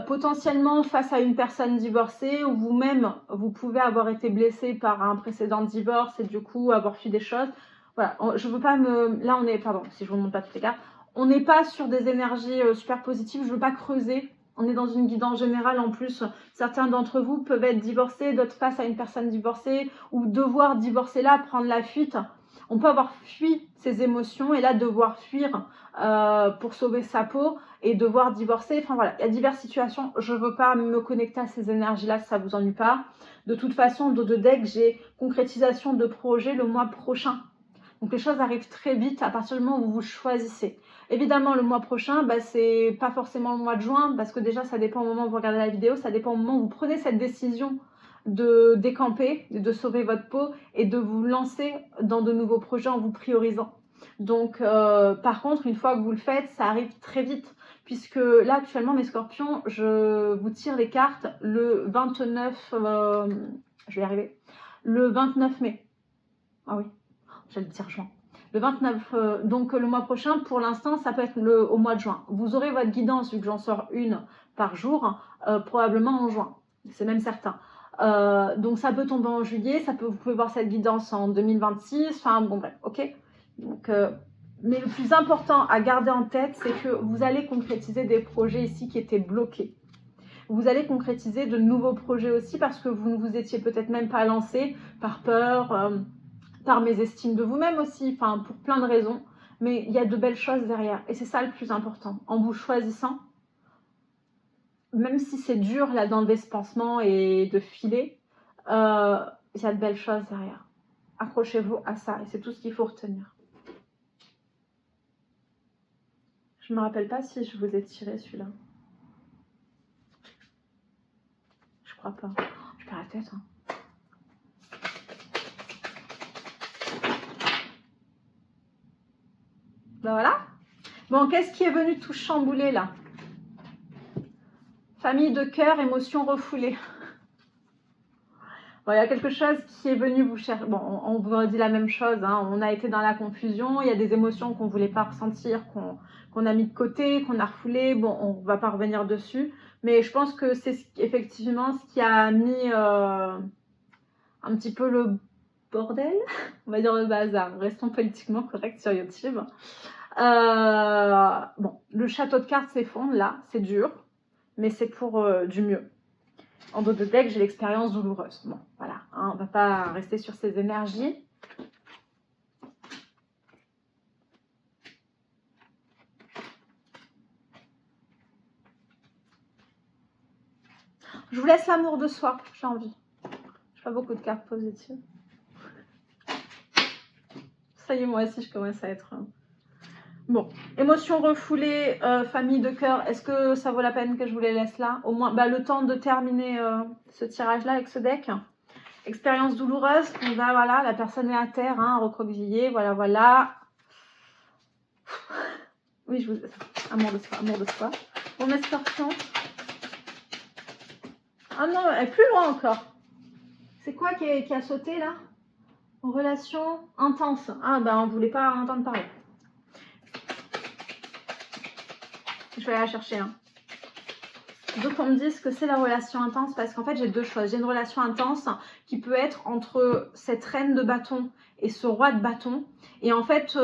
potentiellement face à une personne divorcée ou vous-même, vous pouvez avoir été blessé par un précédent divorce et du coup avoir fui des choses. Voilà, je veux pas me... Là, on est... Pardon, si je vous montre pas toutes les cartes. On n'est pas sur des énergies super positives, je veux pas creuser. On est dans une guidance générale en plus. Certains d'entre vous peuvent être divorcés, d'autres face à une personne divorcée ou devoir divorcer là, prendre la fuite. On peut avoir fui ses émotions et là devoir fuir pour sauver sa peau et devoir divorcer. Enfin voilà, il y a diverses situations. Je ne veux pas me connecter à ces énergies-là si ça ne vous ennuie pas. De toute façon, dans deux decks, j'ai concrétisation de projet le mois prochain. Donc les choses arrivent très vite à partir du moment où vous vous choisissez. Évidemment, le mois prochain, bah, c'est pas forcément le mois de juin parce que déjà, ça dépend au moment où vous regardez la vidéo, ça dépend au moment où vous prenez cette décision de décamper, de sauver votre peau et de vous lancer dans de nouveaux projets en vous priorisant. Donc, par contre, une fois que vous le faites, ça arrive très vite. Puisque là, actuellement, mes scorpions, je vous tire les cartes le 29... je vais y arriver. Le 29 mai. Ah oui, j'allais dire juin. Le 29, donc le mois prochain, pour l'instant, ça peut être au mois de juin. Vous aurez votre guidance, vu que j'en sors une par jour, probablement en juin. C'est même certain. Donc ça peut tomber en juillet, vous pouvez voir cette guidance en 2026, enfin bon bref, ok. Donc, mais le plus important à garder en tête, c'est que vous allez concrétiser des projets ici qui étaient bloqués. Vous allez concrétiser de nouveaux projets aussi parce que vous ne vous étiez peut-être même pas lancé par peur, par mésestime de vous-même aussi, enfin pour plein de raisons. Mais il y a de belles choses derrière et c'est ça le plus important. En vous choisissant, même si c'est dur là d'enlever ce pansement et de filer, il y a de belles choses derrière. Accrochez-vous à ça et c'est tout ce qu'il faut retenir. Je ne me rappelle pas si je vous ai tiré celui-là. Je crois pas. Je perds la tête. Hein. Ben voilà. Bon, qu'est-ce qui est venu tout chambouler là? Famille de cœur, émotions refoulées. Bon, il y a quelque chose qui est venu vous chercher. Bon, on vous a dit la même chose. Hein. On a été dans la confusion. Il y a des émotions qu'on ne voulait pas ressentir, qu'on a mis de côté, qu'on a refoulé. Bon, on ne va pas revenir dessus. Mais je pense que c'est effectivement ce qui a mis un petit peu le bordel. On va dire le bazar. Restons politiquement corrects sur YouTube. Bon, le château de cartes s'effondre là. C'est dur. Mais c'est pour du mieux. En dos de deck, j'ai l'expérience douloureuse. Bon, voilà, hein, on ne va pas rester sur ces énergies. Je vous laisse l'amour de soi, j'ai envie. Je fais beaucoup de cartes positives. Ça y est, moi aussi, je commence à être... Bon, émotions refoulées, famille de cœur, est-ce que ça vaut la peine que je vous les laisse là? Au moins, bah, le temps de terminer ce tirage-là avec ce deck. Expérience douloureuse, on va, voilà, la personne est à terre, hein, recroquevillée, voilà, voilà. Oui, je vous... Amour de soi, amour de soi. Bon, mes scorpions. Ah non, elle est plus loin encore. C'est quoi qui a sauté là? En relation intense. Ah bah on voulait pas en entendre parler. Je vais aller la chercher. Hein. Je veux qu'on me dise que c'est la relation intense parce qu'en fait j'ai deux choses. J'ai une relation intense qui peut être entre cette reine de bâton et ce roi de bâton. Et en fait,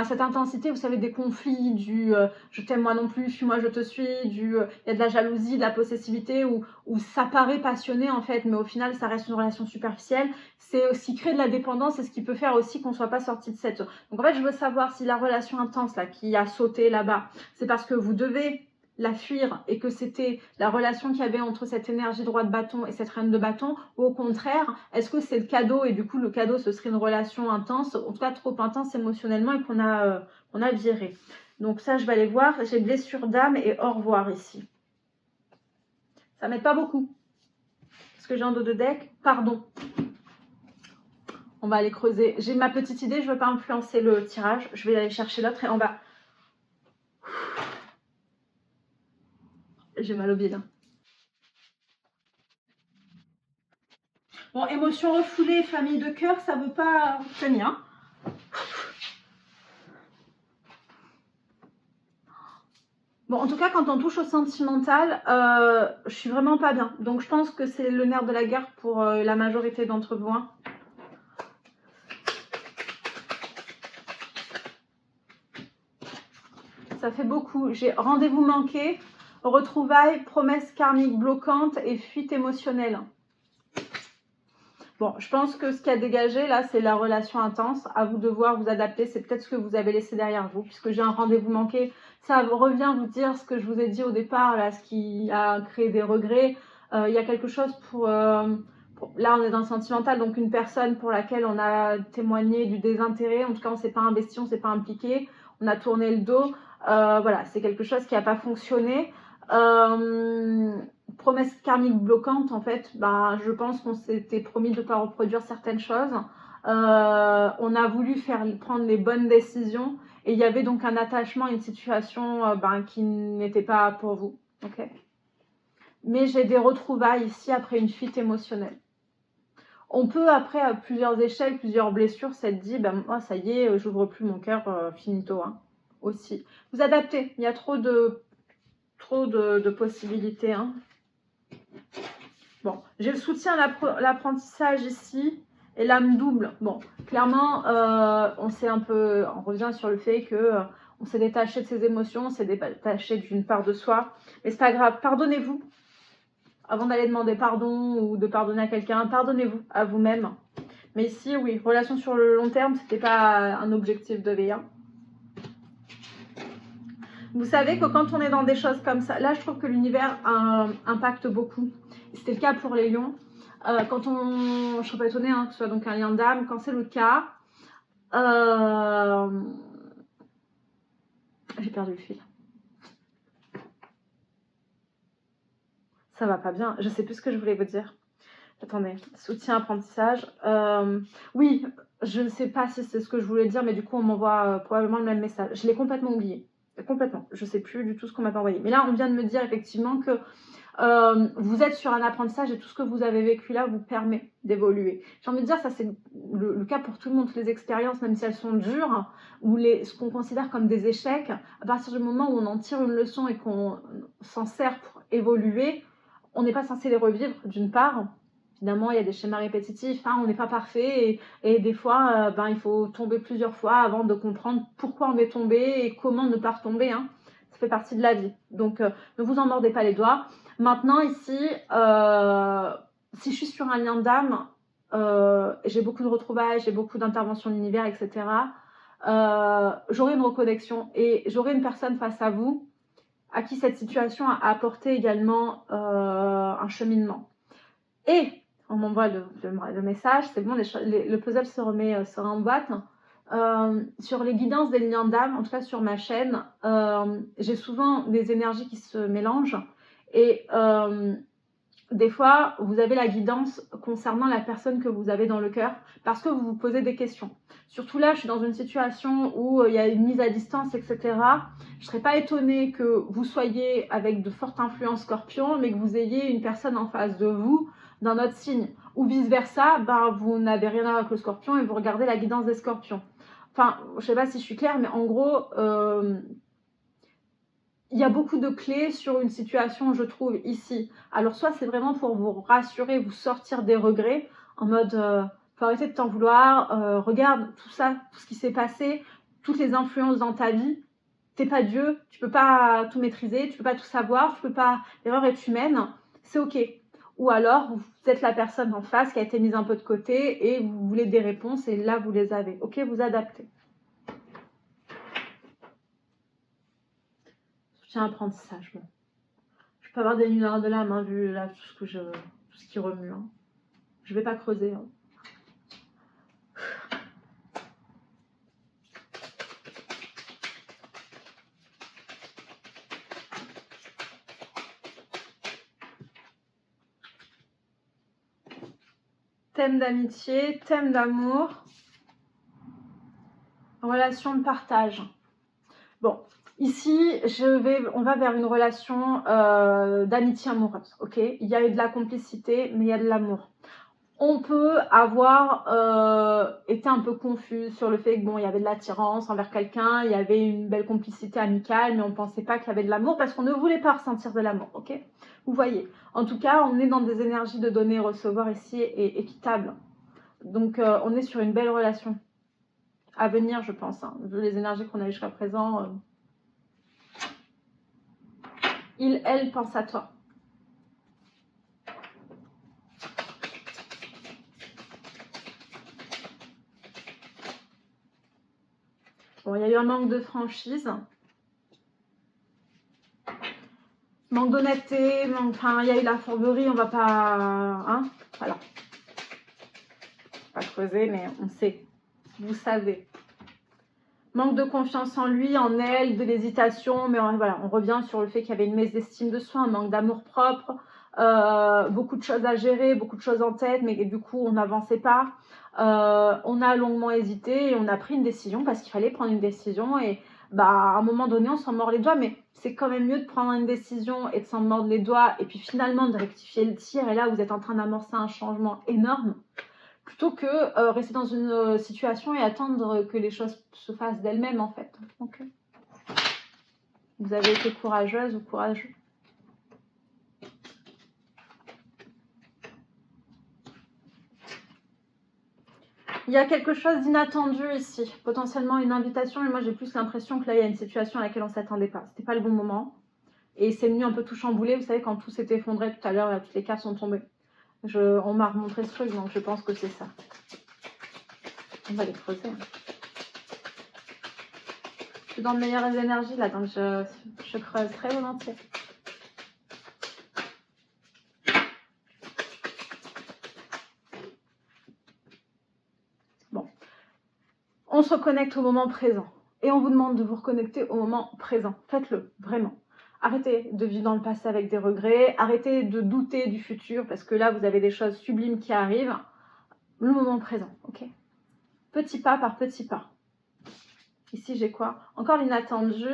cette intensité, vous savez, des conflits, du je t'aime moi non plus, suis-moi je te suis, il y a de la jalousie, de la possessivité, où ça paraît passionné en fait, mais au final ça reste une relation superficielle. C'est aussi créer de la dépendance, c'est ce qui peut faire aussi qu'on ne soit pas sorti de cette... Donc en fait, je veux savoir si la relation intense là qui a sauté là-bas, c'est parce que vous devez la fuir et que c'était la relation qu'il y avait entre cette énergie droit de bâton et cette reine de bâton, ou au contraire, est-ce que c'est le cadeau et du coup le cadeau ce serait une relation intense, en tout cas trop intense émotionnellement et qu'on a viré. Donc ça je vais aller voir, j'ai blessure d'âme et au revoir ici. Ça m'aide pas beaucoup. Parce que j'ai un dos de deck, pardon. On va aller creuser. J'ai ma petite idée, je ne veux pas influencer le tirage, je vais aller chercher l'autre et on va... J'ai mal au bide. Bon, émotion refoulée, famille de cœur, ça ne veut pas tenir. Bon, en tout cas, quand on touche au sentimental, je suis vraiment pas bien. Donc, je pense que c'est le nerf de la guerre pour la majorité d'entre vous. Hein. Ça fait beaucoup. J'ai rendez-vous manqué, retrouvailles, promesses karmiques bloquantes et fuite émotionnelle. Bon, je pense que ce qui a dégagé là, c'est la relation intense. À vous de voir, vous adapter. C'est peut-être ce que vous avez laissé derrière vous, puisque j'ai un rendez-vous manqué. Ça revient vous dire ce que je vous ai dit au départ, là, ce qui a créé des regrets. Il y a quelque chose là, on est dans le sentimental, donc une personne pour laquelle on a témoigné du désintérêt. En tout cas, on ne s'est pas investi, on ne s'est pas impliqué. On a tourné le dos. Voilà, c'est quelque chose qui n'a pas fonctionné. Promesse karmique bloquante, en fait, bah, je pense qu'on s'était promis de ne pas reproduire certaines choses. On a voulu prendre les bonnes décisions et il y avait donc un attachement à une situation qui n'était pas pour vous. Okay, mais j'ai des retrouvailles ici après une fuite émotionnelle. On peut, après, à plusieurs échelles, plusieurs blessures, s'être dit, ben, moi, ça y est, j'ouvre plus mon cœur, finito, hein, aussi. Vous adaptez, il y a trop de possibilités, hein. Bon, j'ai le soutien à l'apprentissage ici et l'âme double. Bon, clairement, on revient sur le fait que on s'est détaché de ses émotions, on s'est détaché d'une part de soi. Mais c'est pas grave, pardonnez-vous. Avant d'aller demander pardon ou de pardonner à quelqu'un, pardonnez-vous à vous-même. Mais ici, oui, relation sur le long terme, c'était pas un objectif de vie. Hein. Vous savez que quand on est dans des choses comme ça, là, je trouve que l'univers impacte beaucoup. C'était le cas pour les lions. Je ne serais pas étonnée que ce soit donc un lien d'âme. Quand c'est le cas, j'ai perdu le fil. Ça va pas bien. Je sais plus ce que je voulais vous dire. Attendez, soutien, apprentissage. Oui, je ne sais pas si c'est ce que je voulais dire, mais du coup, on m'envoie probablement le même message. Je l'ai complètement oublié. Complètement. Je ne sais plus du tout ce qu'on m'a envoyé. Mais là, on vient de me dire effectivement que vous êtes sur un apprentissage et tout ce que vous avez vécu là vous permet d'évoluer. J'ai envie de dire, ça c'est le cas pour tout le monde, toutes les expériences, même si elles sont dures, ou ce qu'on considère comme des échecs, à partir du moment où on en tire une leçon et qu'on s'en sert pour évoluer, on n'est pas censé les revivre d'une part. Évidemment, il y a des schémas répétitifs, hein, on n'est pas parfait et des fois, il faut tomber plusieurs fois avant de comprendre pourquoi on est tombé et comment ne pas retomber. Hein. Ça fait partie de la vie. Donc, ne vous en mordez pas les doigts. Maintenant, ici, si je suis sur un lien d'âme, j'ai beaucoup de retrouvailles, j'ai beaucoup d'interventions de l'univers, etc. J'aurai une reconnexion et j'aurai une personne face à vous à qui cette situation a apporté également un cheminement. Et on m'envoie le message, c'est bon, le puzzle se remet en boîte. Sur les guidances des liens d'âme, en tout cas sur ma chaîne, j'ai souvent des énergies qui se mélangent et des fois, vous avez la guidance concernant la personne que vous avez dans le cœur parce que vous vous posez des questions. Surtout là, je suis dans une situation où il y a une mise à distance, etc. Je ne serais pas étonnée que vous soyez avec de fortes influences scorpions, mais que vous ayez une personne en face de vous d'un autre signe. Ou vice-versa, vous n'avez rien à voir avec le scorpion et vous regardez la guidance des scorpions. Enfin, je ne sais pas si je suis claire, mais en gros... il y a beaucoup de clés sur une situation, je trouve, ici. Alors, soit c'est vraiment pour vous rassurer, vous sortir des regrets, en mode, faut arrêter de t'en vouloir, regarde tout ça, tout ce qui s'est passé, toutes les influences dans ta vie. T'es pas Dieu, tu peux pas tout maîtriser, tu peux pas tout savoir, tu peux pas... L'erreur est humaine, c'est ok. Ou alors, vous êtes la personne en face qui a été mise un peu de côté et vous voulez des réponses et là, vous les avez. Ok, vous adaptez. Soutien apprentissage, bon. Je peux avoir des nuits de l'âme, hein, vu là, tout ce qui remue. Hein. Je vais pas creuser. Hein. Thème d'amitié, thème d'amour, relation de partage. Bon, ici, on va vers une relation d'amitié amoureuse, ok? Il y a eu de la complicité, mais il y a de l'amour. On peut avoir été un peu confus sur le fait que bon, il y avait de l'attirance envers quelqu'un, il y avait une belle complicité amicale, mais on ne pensait pas qu'il y avait de l'amour parce qu'on ne voulait pas ressentir de l'amour, ok? Vous voyez. En tout cas, on est dans des énergies de donner et recevoir ici et équitable. Donc, on est sur une belle relation à venir, je pense, hein, vu les énergies qu'on a eues jusqu'à présent. Il, elle pense à toi. Bon, il y a eu un manque de franchise. Manque d'honnêteté, enfin, il y a eu la fourberie, on va pas... Hein, voilà. Pas creuser, mais on sait. Vous savez. Manque de confiance en lui, en elle, de l'hésitation, mais voilà, on revient sur le fait qu'il y avait une mésestime de soi, un manque d'amour propre, beaucoup de choses à gérer, beaucoup de choses en tête, mais du coup, on n'avançait pas. On a longuement hésité et on a pris une décision parce qu'il fallait prendre une décision et bah, à un moment donné, on s'en mord les doigts, mais c'est quand même mieux de prendre une décision et de s'en mordre les doigts et puis finalement de rectifier le tir et là, vous êtes en train d'amorcer un changement énorme plutôt que rester dans une situation et attendre que les choses se fassent d'elles-mêmes en fait. Donc, vous avez été courageuse ou courageux. Il y a quelque chose d'inattendu ici, potentiellement une invitation, mais moi j'ai plus l'impression que là il y a une situation à laquelle on ne s'attendait pas. C'était pas le bon moment. Et c'est venu un peu tout chambouler, vous savez, quand tout s'est effondré tout à l'heure, toutes les cartes sont tombées. On m'a remontré ce truc, donc je pense que c'est ça. On va les creuser. Je suis dans de meilleures énergies là, donc je creuse très volontiers. Bon. On se reconnecte au moment présent. Et on vous demande de vous reconnecter au moment présent. Faites-le, vraiment. Arrêtez de vivre dans le passé avec des regrets. Arrêtez de douter du futur parce que là, vous avez des choses sublimes qui arrivent. Le moment présent, ok? Petit pas par petit pas. Ici, j'ai quoi? Encore l'inattendu.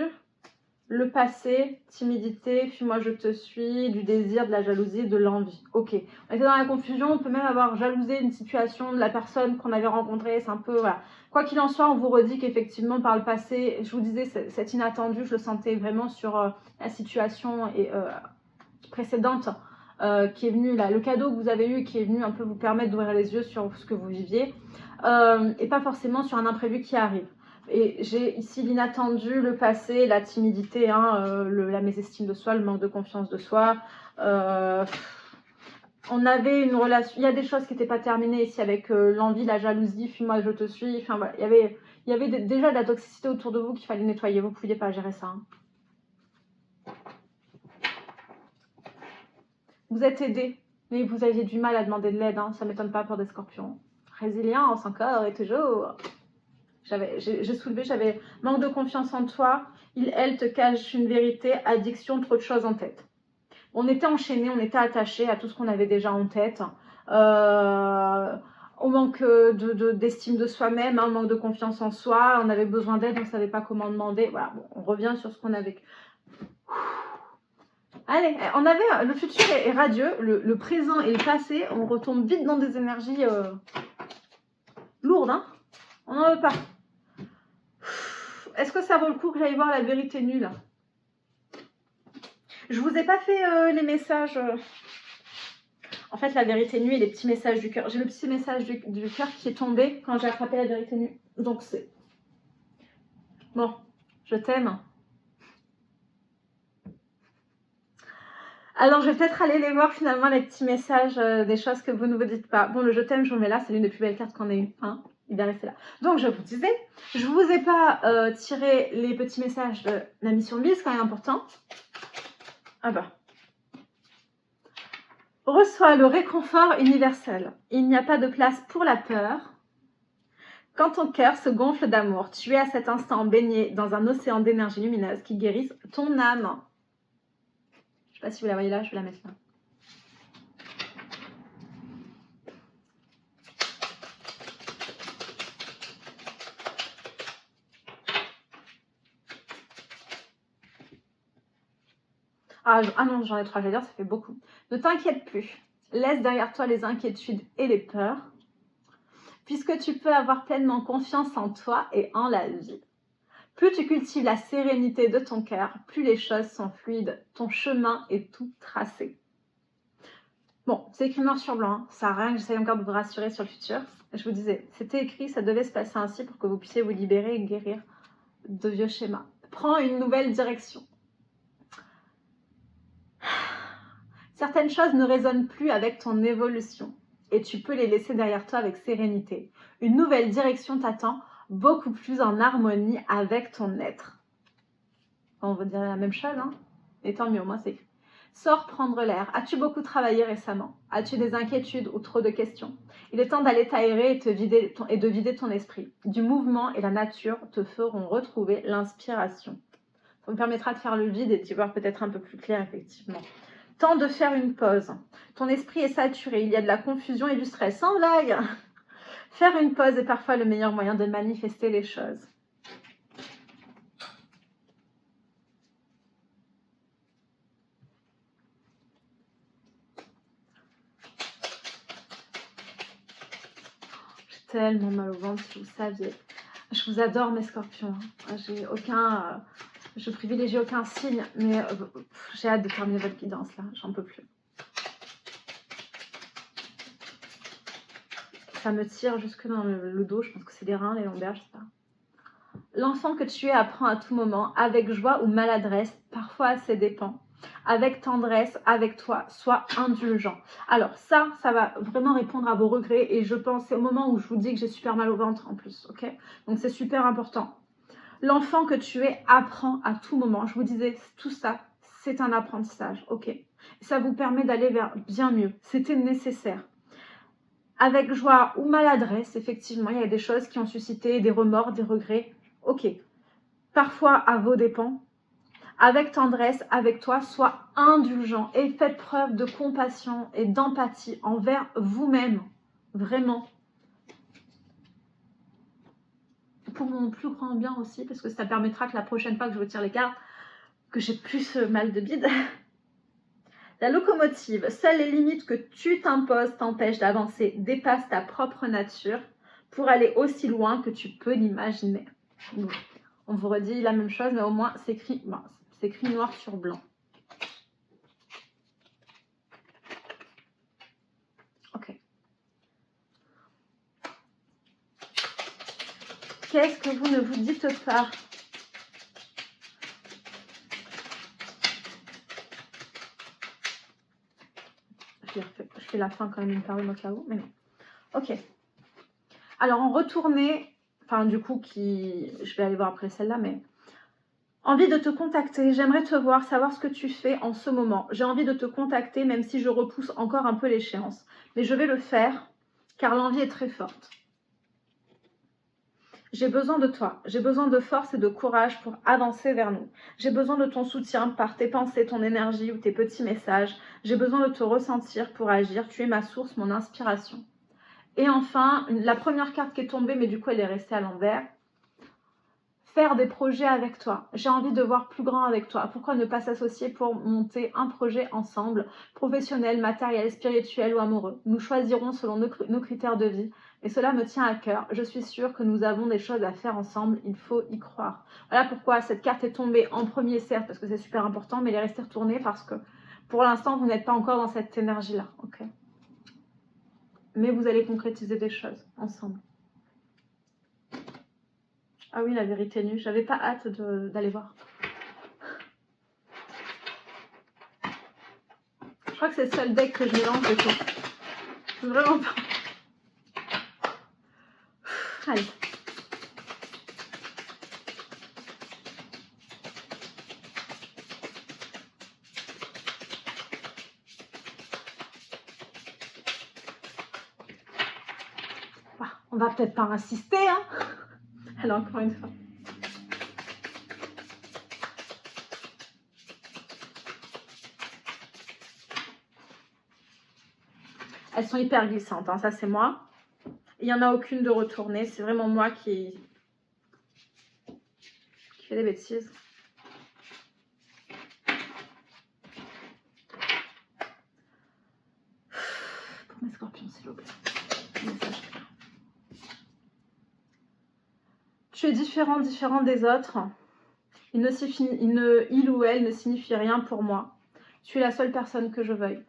Le passé, timidité, fuis-moi je te suis, du désir, de la jalousie, de l'envie. Ok. On était dans la confusion, on peut même avoir jalousé une situation de la personne qu'on avait rencontrée. C'est un peu, voilà. Quoi qu'il en soit, on vous redit qu'effectivement, par le passé, je vous disais, cet inattendu, je le sentais vraiment sur la situation précédente qui est venue, là, le cadeau que vous avez eu, qui est venu un peu vous permettre d'ouvrir les yeux sur ce que vous viviez, et pas forcément sur un imprévu qui arrive. Et j'ai ici l'inattendu, le passé, la timidité, hein, la mésestime de soi, le manque de confiance de soi. On avait une relation, il y a des choses qui n'étaient pas terminées ici avec l'envie, la jalousie, fuis-moi je te suis. Enfin voilà, il y avait déjà de la toxicité autour de vous qu'il fallait nettoyer. Vous ne pouviez pas gérer ça. Hein. Vous êtes aidé, mais vous aviez du mal à demander de l'aide. Hein. Ça ne m'étonne pas pour des scorpions. Résilience encore et toujours. J'ai soulevé, j'avais manque de confiance en toi, elle te cache une vérité, addiction, trop de choses en tête. On était enchaînés, on était attachés à tout ce qu'on avait déjà en tête. On manque d'estime de soi-même, hein, on manque de confiance en soi, on avait besoin d'aide, on ne savait pas comment demander. Voilà, bon, on revient sur ce qu'on avait. Allez, on avait le futur est radieux, le présent et le passé, on retombe vite dans des énergies lourdes. Hein, on n'en veut pas. Est-ce que ça vaut le coup que j'aille voir la vérité nulle? Je vous ai pas fait les messages. En fait, la vérité nue et les petits messages du cœur. J'ai le petit message du cœur qui est tombé quand j'ai attrapé la vérité nue. Donc c'est... Bon, je t'aime. Alors, je vais peut-être aller les voir finalement, les petits messages, des choses que vous ne vous dites pas. Bon, le je t'aime, je vous mets là, c'est l'une des plus belles cartes qu'on ait eues. Hein, il est resté là. Donc, je vous disais, je vous ai pas tiré les petits messages de la mission de vie, c'est quand même important. Ah bah. Reçois le réconfort universel. Il n'y a pas de place pour la peur. Quand ton cœur se gonfle d'amour, tu es à cet instant baigné dans un océan d'énergie lumineuse qui guérisse ton âme. Je ne sais pas si vous la voyez là, je vais la mettre là. Ah non, j'en ai 3, je vais dire, ça fait beaucoup. Ne t'inquiète plus. Laisse derrière toi les inquiétudes et les peurs, puisque tu peux avoir pleinement confiance en toi et en la vie. Plus tu cultives la sérénité de ton cœur, plus les choses sont fluides. Ton chemin est tout tracé. Bon, c'est écrit noir sur blanc, hein. Ça sert à rien que j'essaye encore de vous rassurer sur le futur. Je vous disais, c'était écrit, ça devait se passer ainsi pour que vous puissiez vous libérer et guérir de vieux schémas. Prends une nouvelle direction. Certaines choses ne résonnent plus avec ton évolution et tu peux les laisser derrière toi avec sérénité. Une nouvelle direction t'attend, beaucoup plus en harmonie avec ton être. On va dire la même chose, hein? Et tant mieux, moi c'est écrit. Sors prendre l'air. As-tu beaucoup travaillé récemment? As-tu des inquiétudes ou trop de questions? Il est temps d'aller t'aérer et de vider ton esprit. Du mouvement et la nature te feront retrouver l'inspiration. Ça me permettra de faire le vide et d'y voir peut-être un peu plus clair, effectivement. Temps de faire une pause. Ton esprit est saturé, il y a de la confusion et du stress. Sans blague! Faire une pause est parfois le meilleur moyen de manifester les choses. Tellement mal au ventre si vous saviez. Je vous adore mes scorpions. Je privilégie aucun signe, mais j'ai hâte de terminer votre guidance là, j'en peux plus. Ça me tire jusque dans le dos, je pense que c'est les reins, les lombaires, je sais pas. L'enfant que tu es apprend à tout moment, avec joie ou maladresse, parfois à ses dépens. Avec tendresse, avec toi, sois indulgent. Alors ça va vraiment répondre à vos regrets et je pense c'est au moment où je vous dis que j'ai super mal au ventre en plus, ok? Donc c'est super important. L'enfant que tu es apprend à tout moment. Je vous disais, tout ça, c'est un apprentissage, ok? Ça vous permet d'aller vers bien mieux. C'était nécessaire. Avec joie ou maladresse, effectivement, il y a des choses qui ont suscité des remords, des regrets, ok. Parfois à vos dépens. Avec tendresse, avec toi, sois indulgent et faites preuve de compassion et d'empathie envers vous-même, vraiment. Pour mon plus grand bien aussi, parce que ça permettra que la prochaine fois que je retire les cartes, que j'ai plus mal de bide. La locomotive, seules les limites que tu t'imposes t'empêchent d'avancer, dépasse ta propre nature pour aller aussi loin que tu peux l'imaginer. On vous redit la même chose, mais au moins c'est écrit noir sur blanc. Ok. Qu'est-ce que vous ne vous dites pas? Je fais la fin quand même une par une au cas où, mais non. Ok. Alors en retournée, enfin du coup je vais aller voir après celle-là, mais envie de te contacter, j'aimerais te voir, savoir ce que tu fais en ce moment. J'ai envie de te contacter même si je repousse encore un peu l'échéance, mais je vais le faire car l'envie est très forte. J'ai besoin de toi, j'ai besoin de force et de courage pour avancer vers nous. J'ai besoin de ton soutien par tes pensées, ton énergie ou tes petits messages. J'ai besoin de te ressentir pour agir. Tu es ma source, mon inspiration. Et enfin, la première carte qui est tombée, mais du coup elle est restée à l'envers. Faire des projets avec toi. J'ai envie de voir plus grand avec toi. Pourquoi ne pas s'associer pour monter un projet ensemble, professionnel, matériel, spirituel ou amoureux? Nous choisirons selon nos critères de vie. Et cela me tient à cœur. Je suis sûre que nous avons des choses à faire ensemble. Il faut y croire. Voilà pourquoi cette carte est tombée en premier, certes, parce que c'est super important, mais elle est restée retournée parce que pour l'instant, vous n'êtes pas encore dans cette énergie-là. Okay, mais vous allez concrétiser des choses ensemble. Ah oui, la vérité nue. J'avais pas hâte d'aller voir. Je crois que c'est le seul deck que je mélange de tout. Vraiment pas. Allez. On va peut-être pas insister, hein. Alors, encore une fois. Elles sont hyper glissantes, hein. Ça c'est moi. Il n'y en a aucune de retournée. C'est vraiment moi qui fais des bêtises. Mes scorpions, s'il vous plaît. Message clair. Tu es différent des autres. Il ou elle ne signifie rien pour moi. Tu es la seule personne que je veuille.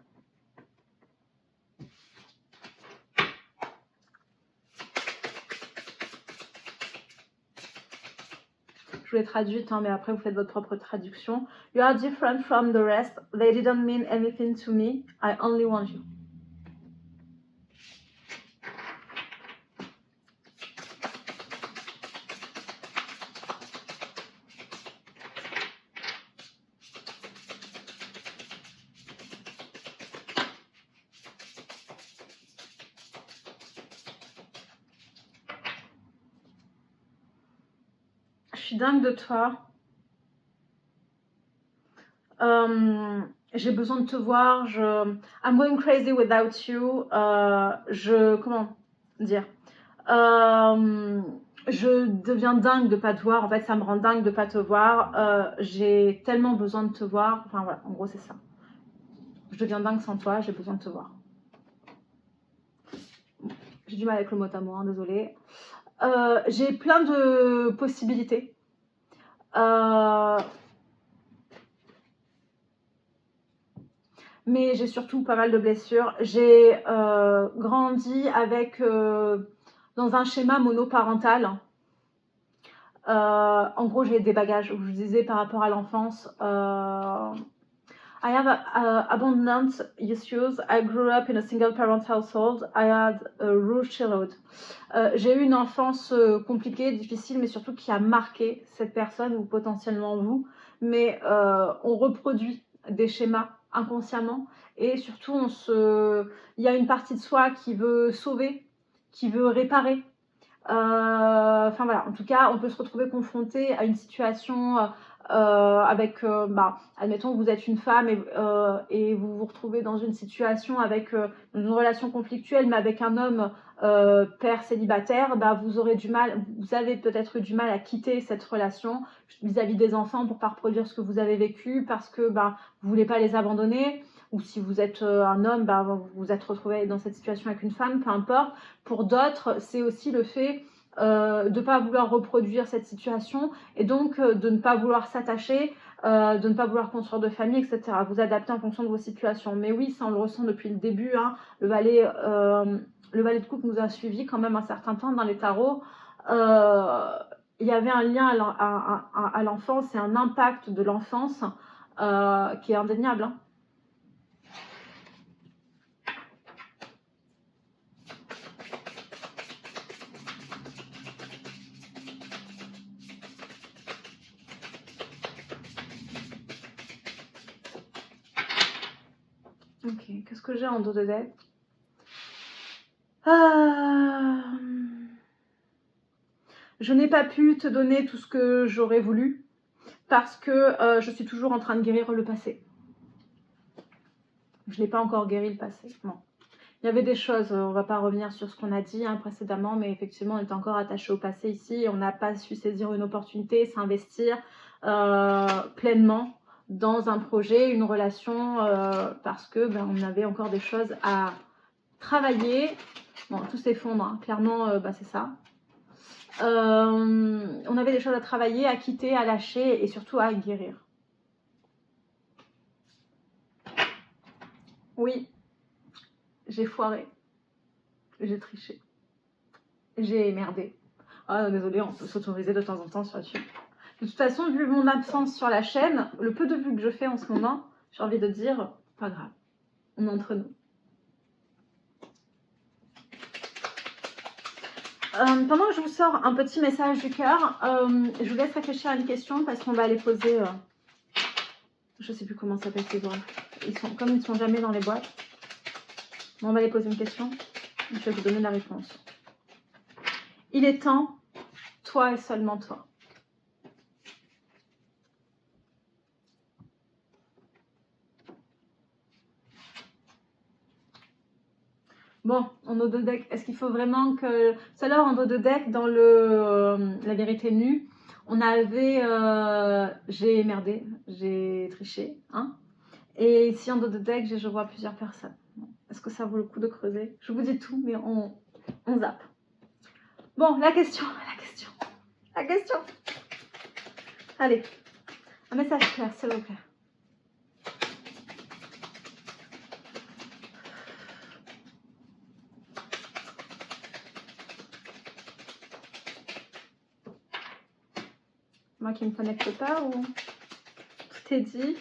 Je vous l'ai traduite, hein, mais après vous faites votre propre traduction. You are different from the rest. They didn't mean anything to me. I only want you. Je suis dingue de toi. J'ai besoin de te voir. I'm going crazy without you. Comment dire, je deviens dingue de pas te voir. En fait, ça me rend dingue de pas te voir. J'ai tellement besoin de te voir. Enfin voilà, en gros c'est ça. Je deviens dingue sans toi. J'ai besoin de te voir. J'ai du mal avec le mot à mot, hein, désolée. J'ai plein de possibilités. Mais j'ai surtout pas mal de blessures. J'ai grandi avec dans un schéma monoparental. En gros, j'ai des bagages. Je vous disais par rapport à l'enfance. I have abundant issues. I grew up in a single parent household. I had a rough childhood. J'ai eu une enfance compliquée, difficile, mais surtout qui a marqué cette personne ou potentiellement vous. Mais on reproduit des schémas inconsciemment et surtout il y a une partie de soi qui veut sauver, qui veut réparer. Enfin voilà, en tout cas, on peut se retrouver confronté à une situation avec, admettons que vous êtes une femme et vous vous retrouvez dans une situation avec une relation conflictuelle, mais avec un homme père célibataire, vous aurez du mal, vous avez peut-être eu du mal à quitter cette relation vis-à-vis des enfants pour pas reproduire ce que vous avez vécu parce que vous voulez pas les abandonner. Ou si vous êtes un homme, vous vous êtes retrouvé dans cette situation avec une femme, peu importe. Pour d'autres, c'est aussi le fait de ne pas vouloir reproduire cette situation et donc de ne pas vouloir s'attacher, de ne pas vouloir construire de famille, etc. Vous adapter en fonction de vos situations. Mais oui, ça on le ressent depuis le début. Hein. Le valet de coupe nous a suivis quand même un certain temps dans les tarots. Il y avait un lien à l'enfance et un impact de l'enfance qui est indéniable. Hein. Ok, qu'est-ce que j'ai en dos de deck? Je n'ai pas pu te donner tout ce que j'aurais voulu parce que je suis toujours en train de guérir le passé. Je n'ai pas encore guéri le passé, non. Il y avait des choses, on ne va pas revenir sur ce qu'on a dit précédemment, mais effectivement on est encore attaché au passé ici et on n'a pas su saisir une opportunité, s'investir pleinement dans un projet, une relation, parce que on avait encore des choses à travailler. Bon, tout s'effondre, hein. Clairement, c'est ça. On avait des choses à travailler, à quitter, à lâcher et surtout à guérir. Oui, j'ai foiré, j'ai triché, j'ai merdé. Ah, désolé, on peut s'autoriser de temps en temps sur YouTube. De toute façon, vu mon absence sur la chaîne, le peu de vues que je fais en ce moment, j'ai envie de dire, pas grave, on est entre nous. Pendant que je vous sors un petit message du cœur, je vous laisse réfléchir à une question parce qu'on va aller poser, je sais plus comment s'appelle ces oreilles. Comme ils ne sont jamais dans les boîtes, on va aller poser une question et je vais vous donner la réponse. Il est temps, toi et seulement toi. Bon, en dos de deck, est-ce qu'il faut vraiment que... Tout à l'heure, en dos de deck, dans la vérité nue, on avait... j'ai merdé, j'ai triché. Hein, et ici, en dos de deck, je vois plusieurs personnes. Est-ce que ça vaut le coup de creuser? Je vous dis tout, mais on zappe. Bon, la question. Allez, un message clair, s'il vous plaît. Moi qui ne me connecte pas ou tout est dit?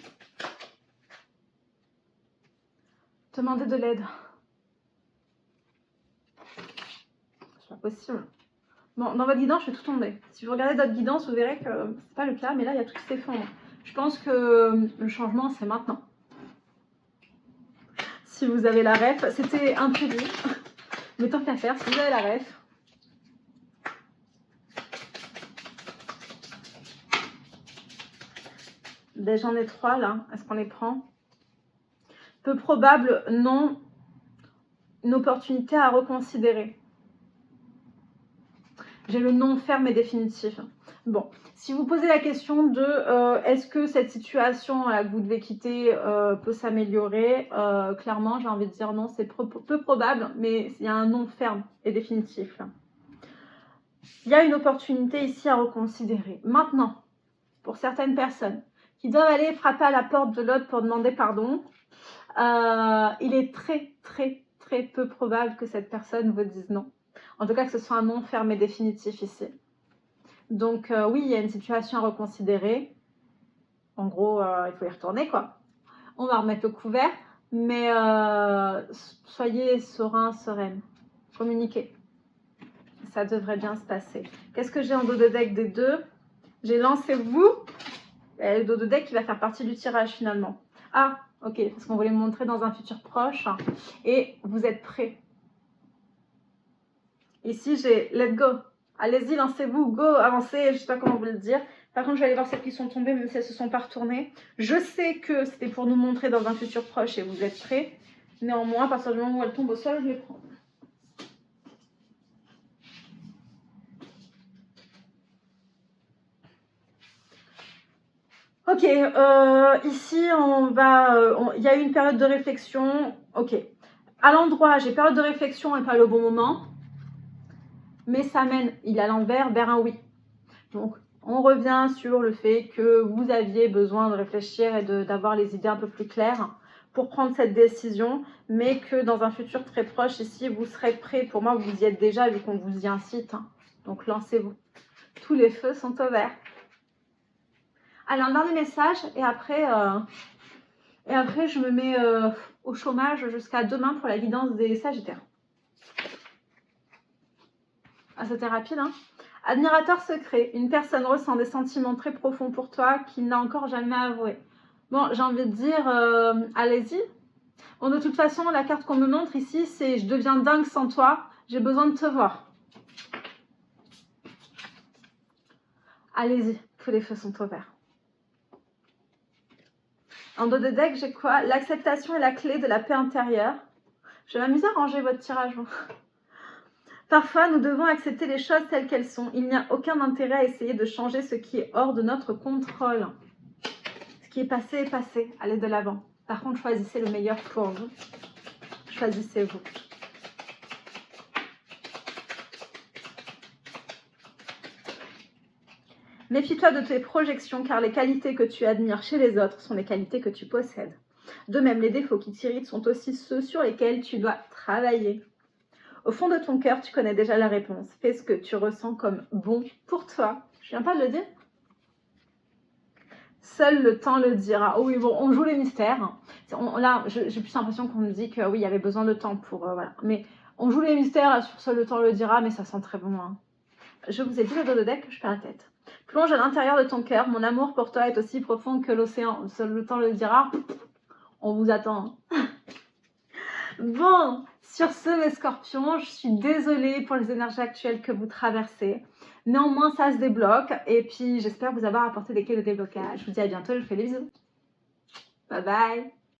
Demandez de l'aide. C'est pas possible. Bon, dans votre guidance, je fais tout tomber. Si vous regardez d'autres guidances, vous verrez que c'est pas le cas, mais là, il y a tout qui s'effondre. Je pense que le changement, c'est maintenant. Si vous avez la ref, c'était imprévu. Mais tant qu'à faire, si vous avez la ref. Ben, j'en ai 3 là. Est-ce qu'on les prend? Peu probable, non. Une opportunité à reconsidérer. J'ai le non ferme et définitif. Bon, si vous posez la question de est-ce que cette situation que vous devez quitter peut s'améliorer, clairement, j'ai envie de dire non, c'est peu probable, mais il y a un non ferme et définitif. Il y a une opportunité ici à reconsidérer. Maintenant, pour certaines personnes qui doivent aller frapper à la porte de l'autre pour demander pardon, il est très peu probable que cette personne vous dise non. En tout cas, que ce soit un non ferme et définitif ici. Donc oui, il y a une situation à reconsidérer. En gros, il faut y retourner, quoi. On va remettre le couvert, mais soyez serein, sereine. Communiquez. Ça devrait bien se passer. Qu'est-ce que j'ai en dos de deck des deux? J'ai lancé vous. Et le dos de deck qui va faire partie du tirage finalement. Ah, ok, parce qu'on voulait me montrer dans un futur proche. Et vous êtes prêts. Ici, j'ai let go. Allez-y, lancez-vous, go, avancez, je ne sais pas comment vous le dire. Par contre, je vais aller voir celles qui sont tombées, même si elles ne se sont pas retournées. Je sais que c'était pour nous montrer dans un futur proche et vous êtes prêts. Néanmoins, à partir du moment où elles tombent au sol, je les prends. Ok, ici, il y a eu une période de réflexion. Ok, à l'endroit, j'ai période de réflexion et pas le bon moment. Mais ça mène, il est à l'envers, vers un oui. Donc, on revient sur le fait que vous aviez besoin de réfléchir et d'avoir les idées un peu plus claires pour prendre cette décision, mais que dans un futur très proche, ici, vous serez prêt. Pour moi, vous y êtes déjà, vu qu'on vous y incite. Donc, lancez-vous. Tous les feux sont au vert. Allez, un dernier message, et après je me mets au chômage jusqu'à demain pour la guidance des Sagittaires. Ah, c'était rapide, hein? Admirateur secret, une personne ressent des sentiments très profonds pour toi qu'il n'a encore jamais avoué. Bon, j'ai envie de dire, allez-y. Bon, de toute façon, la carte qu'on me montre ici, c'est « Je deviens dingue sans toi, j'ai besoin de te voir ». Allez-y, tous les feux sont au vert. En dos de deck, j'ai quoi? L'acceptation est la clé de la paix intérieure. Je vais m'amuser à ranger votre tirage. Parfois, nous devons accepter les choses telles qu'elles sont. Il n'y a aucun intérêt à essayer de changer ce qui est hors de notre contrôle. Ce qui est passé est passé. Allez de l'avant. Par contre, choisissez le meilleur pour vous. Choisissez-vous. Méfie-toi de tes projections car les qualités que tu admires chez les autres sont les qualités que tu possèdes. De même, les défauts qui t'irritent sont aussi ceux sur lesquels tu dois travailler. Au fond de ton cœur, tu connais déjà la réponse. Fais ce que tu ressens comme bon pour toi. Je viens pas de le dire? Seul le temps le dira. Oh oui, bon, on joue les mystères. Là, j'ai plus l'impression qu'on me dit que oui, il y avait besoin de temps pour... voilà. Mais on joue les mystères sur seul le temps le dira, mais ça sent très bon. Hein. Je vous ai dit le dos de deck, je perds la tête. Plonge à l'intérieur de ton cœur. Mon amour pour toi est aussi profond que l'océan. Seul le temps le dira. On vous attend. Bon, sur ce, mes scorpions, je suis désolée pour les énergies actuelles que vous traversez. Néanmoins, ça se débloque. Et puis, j'espère vous avoir apporté des clés de déblocage. Je vous dis à bientôt, je vous fais des bisous. Bye bye.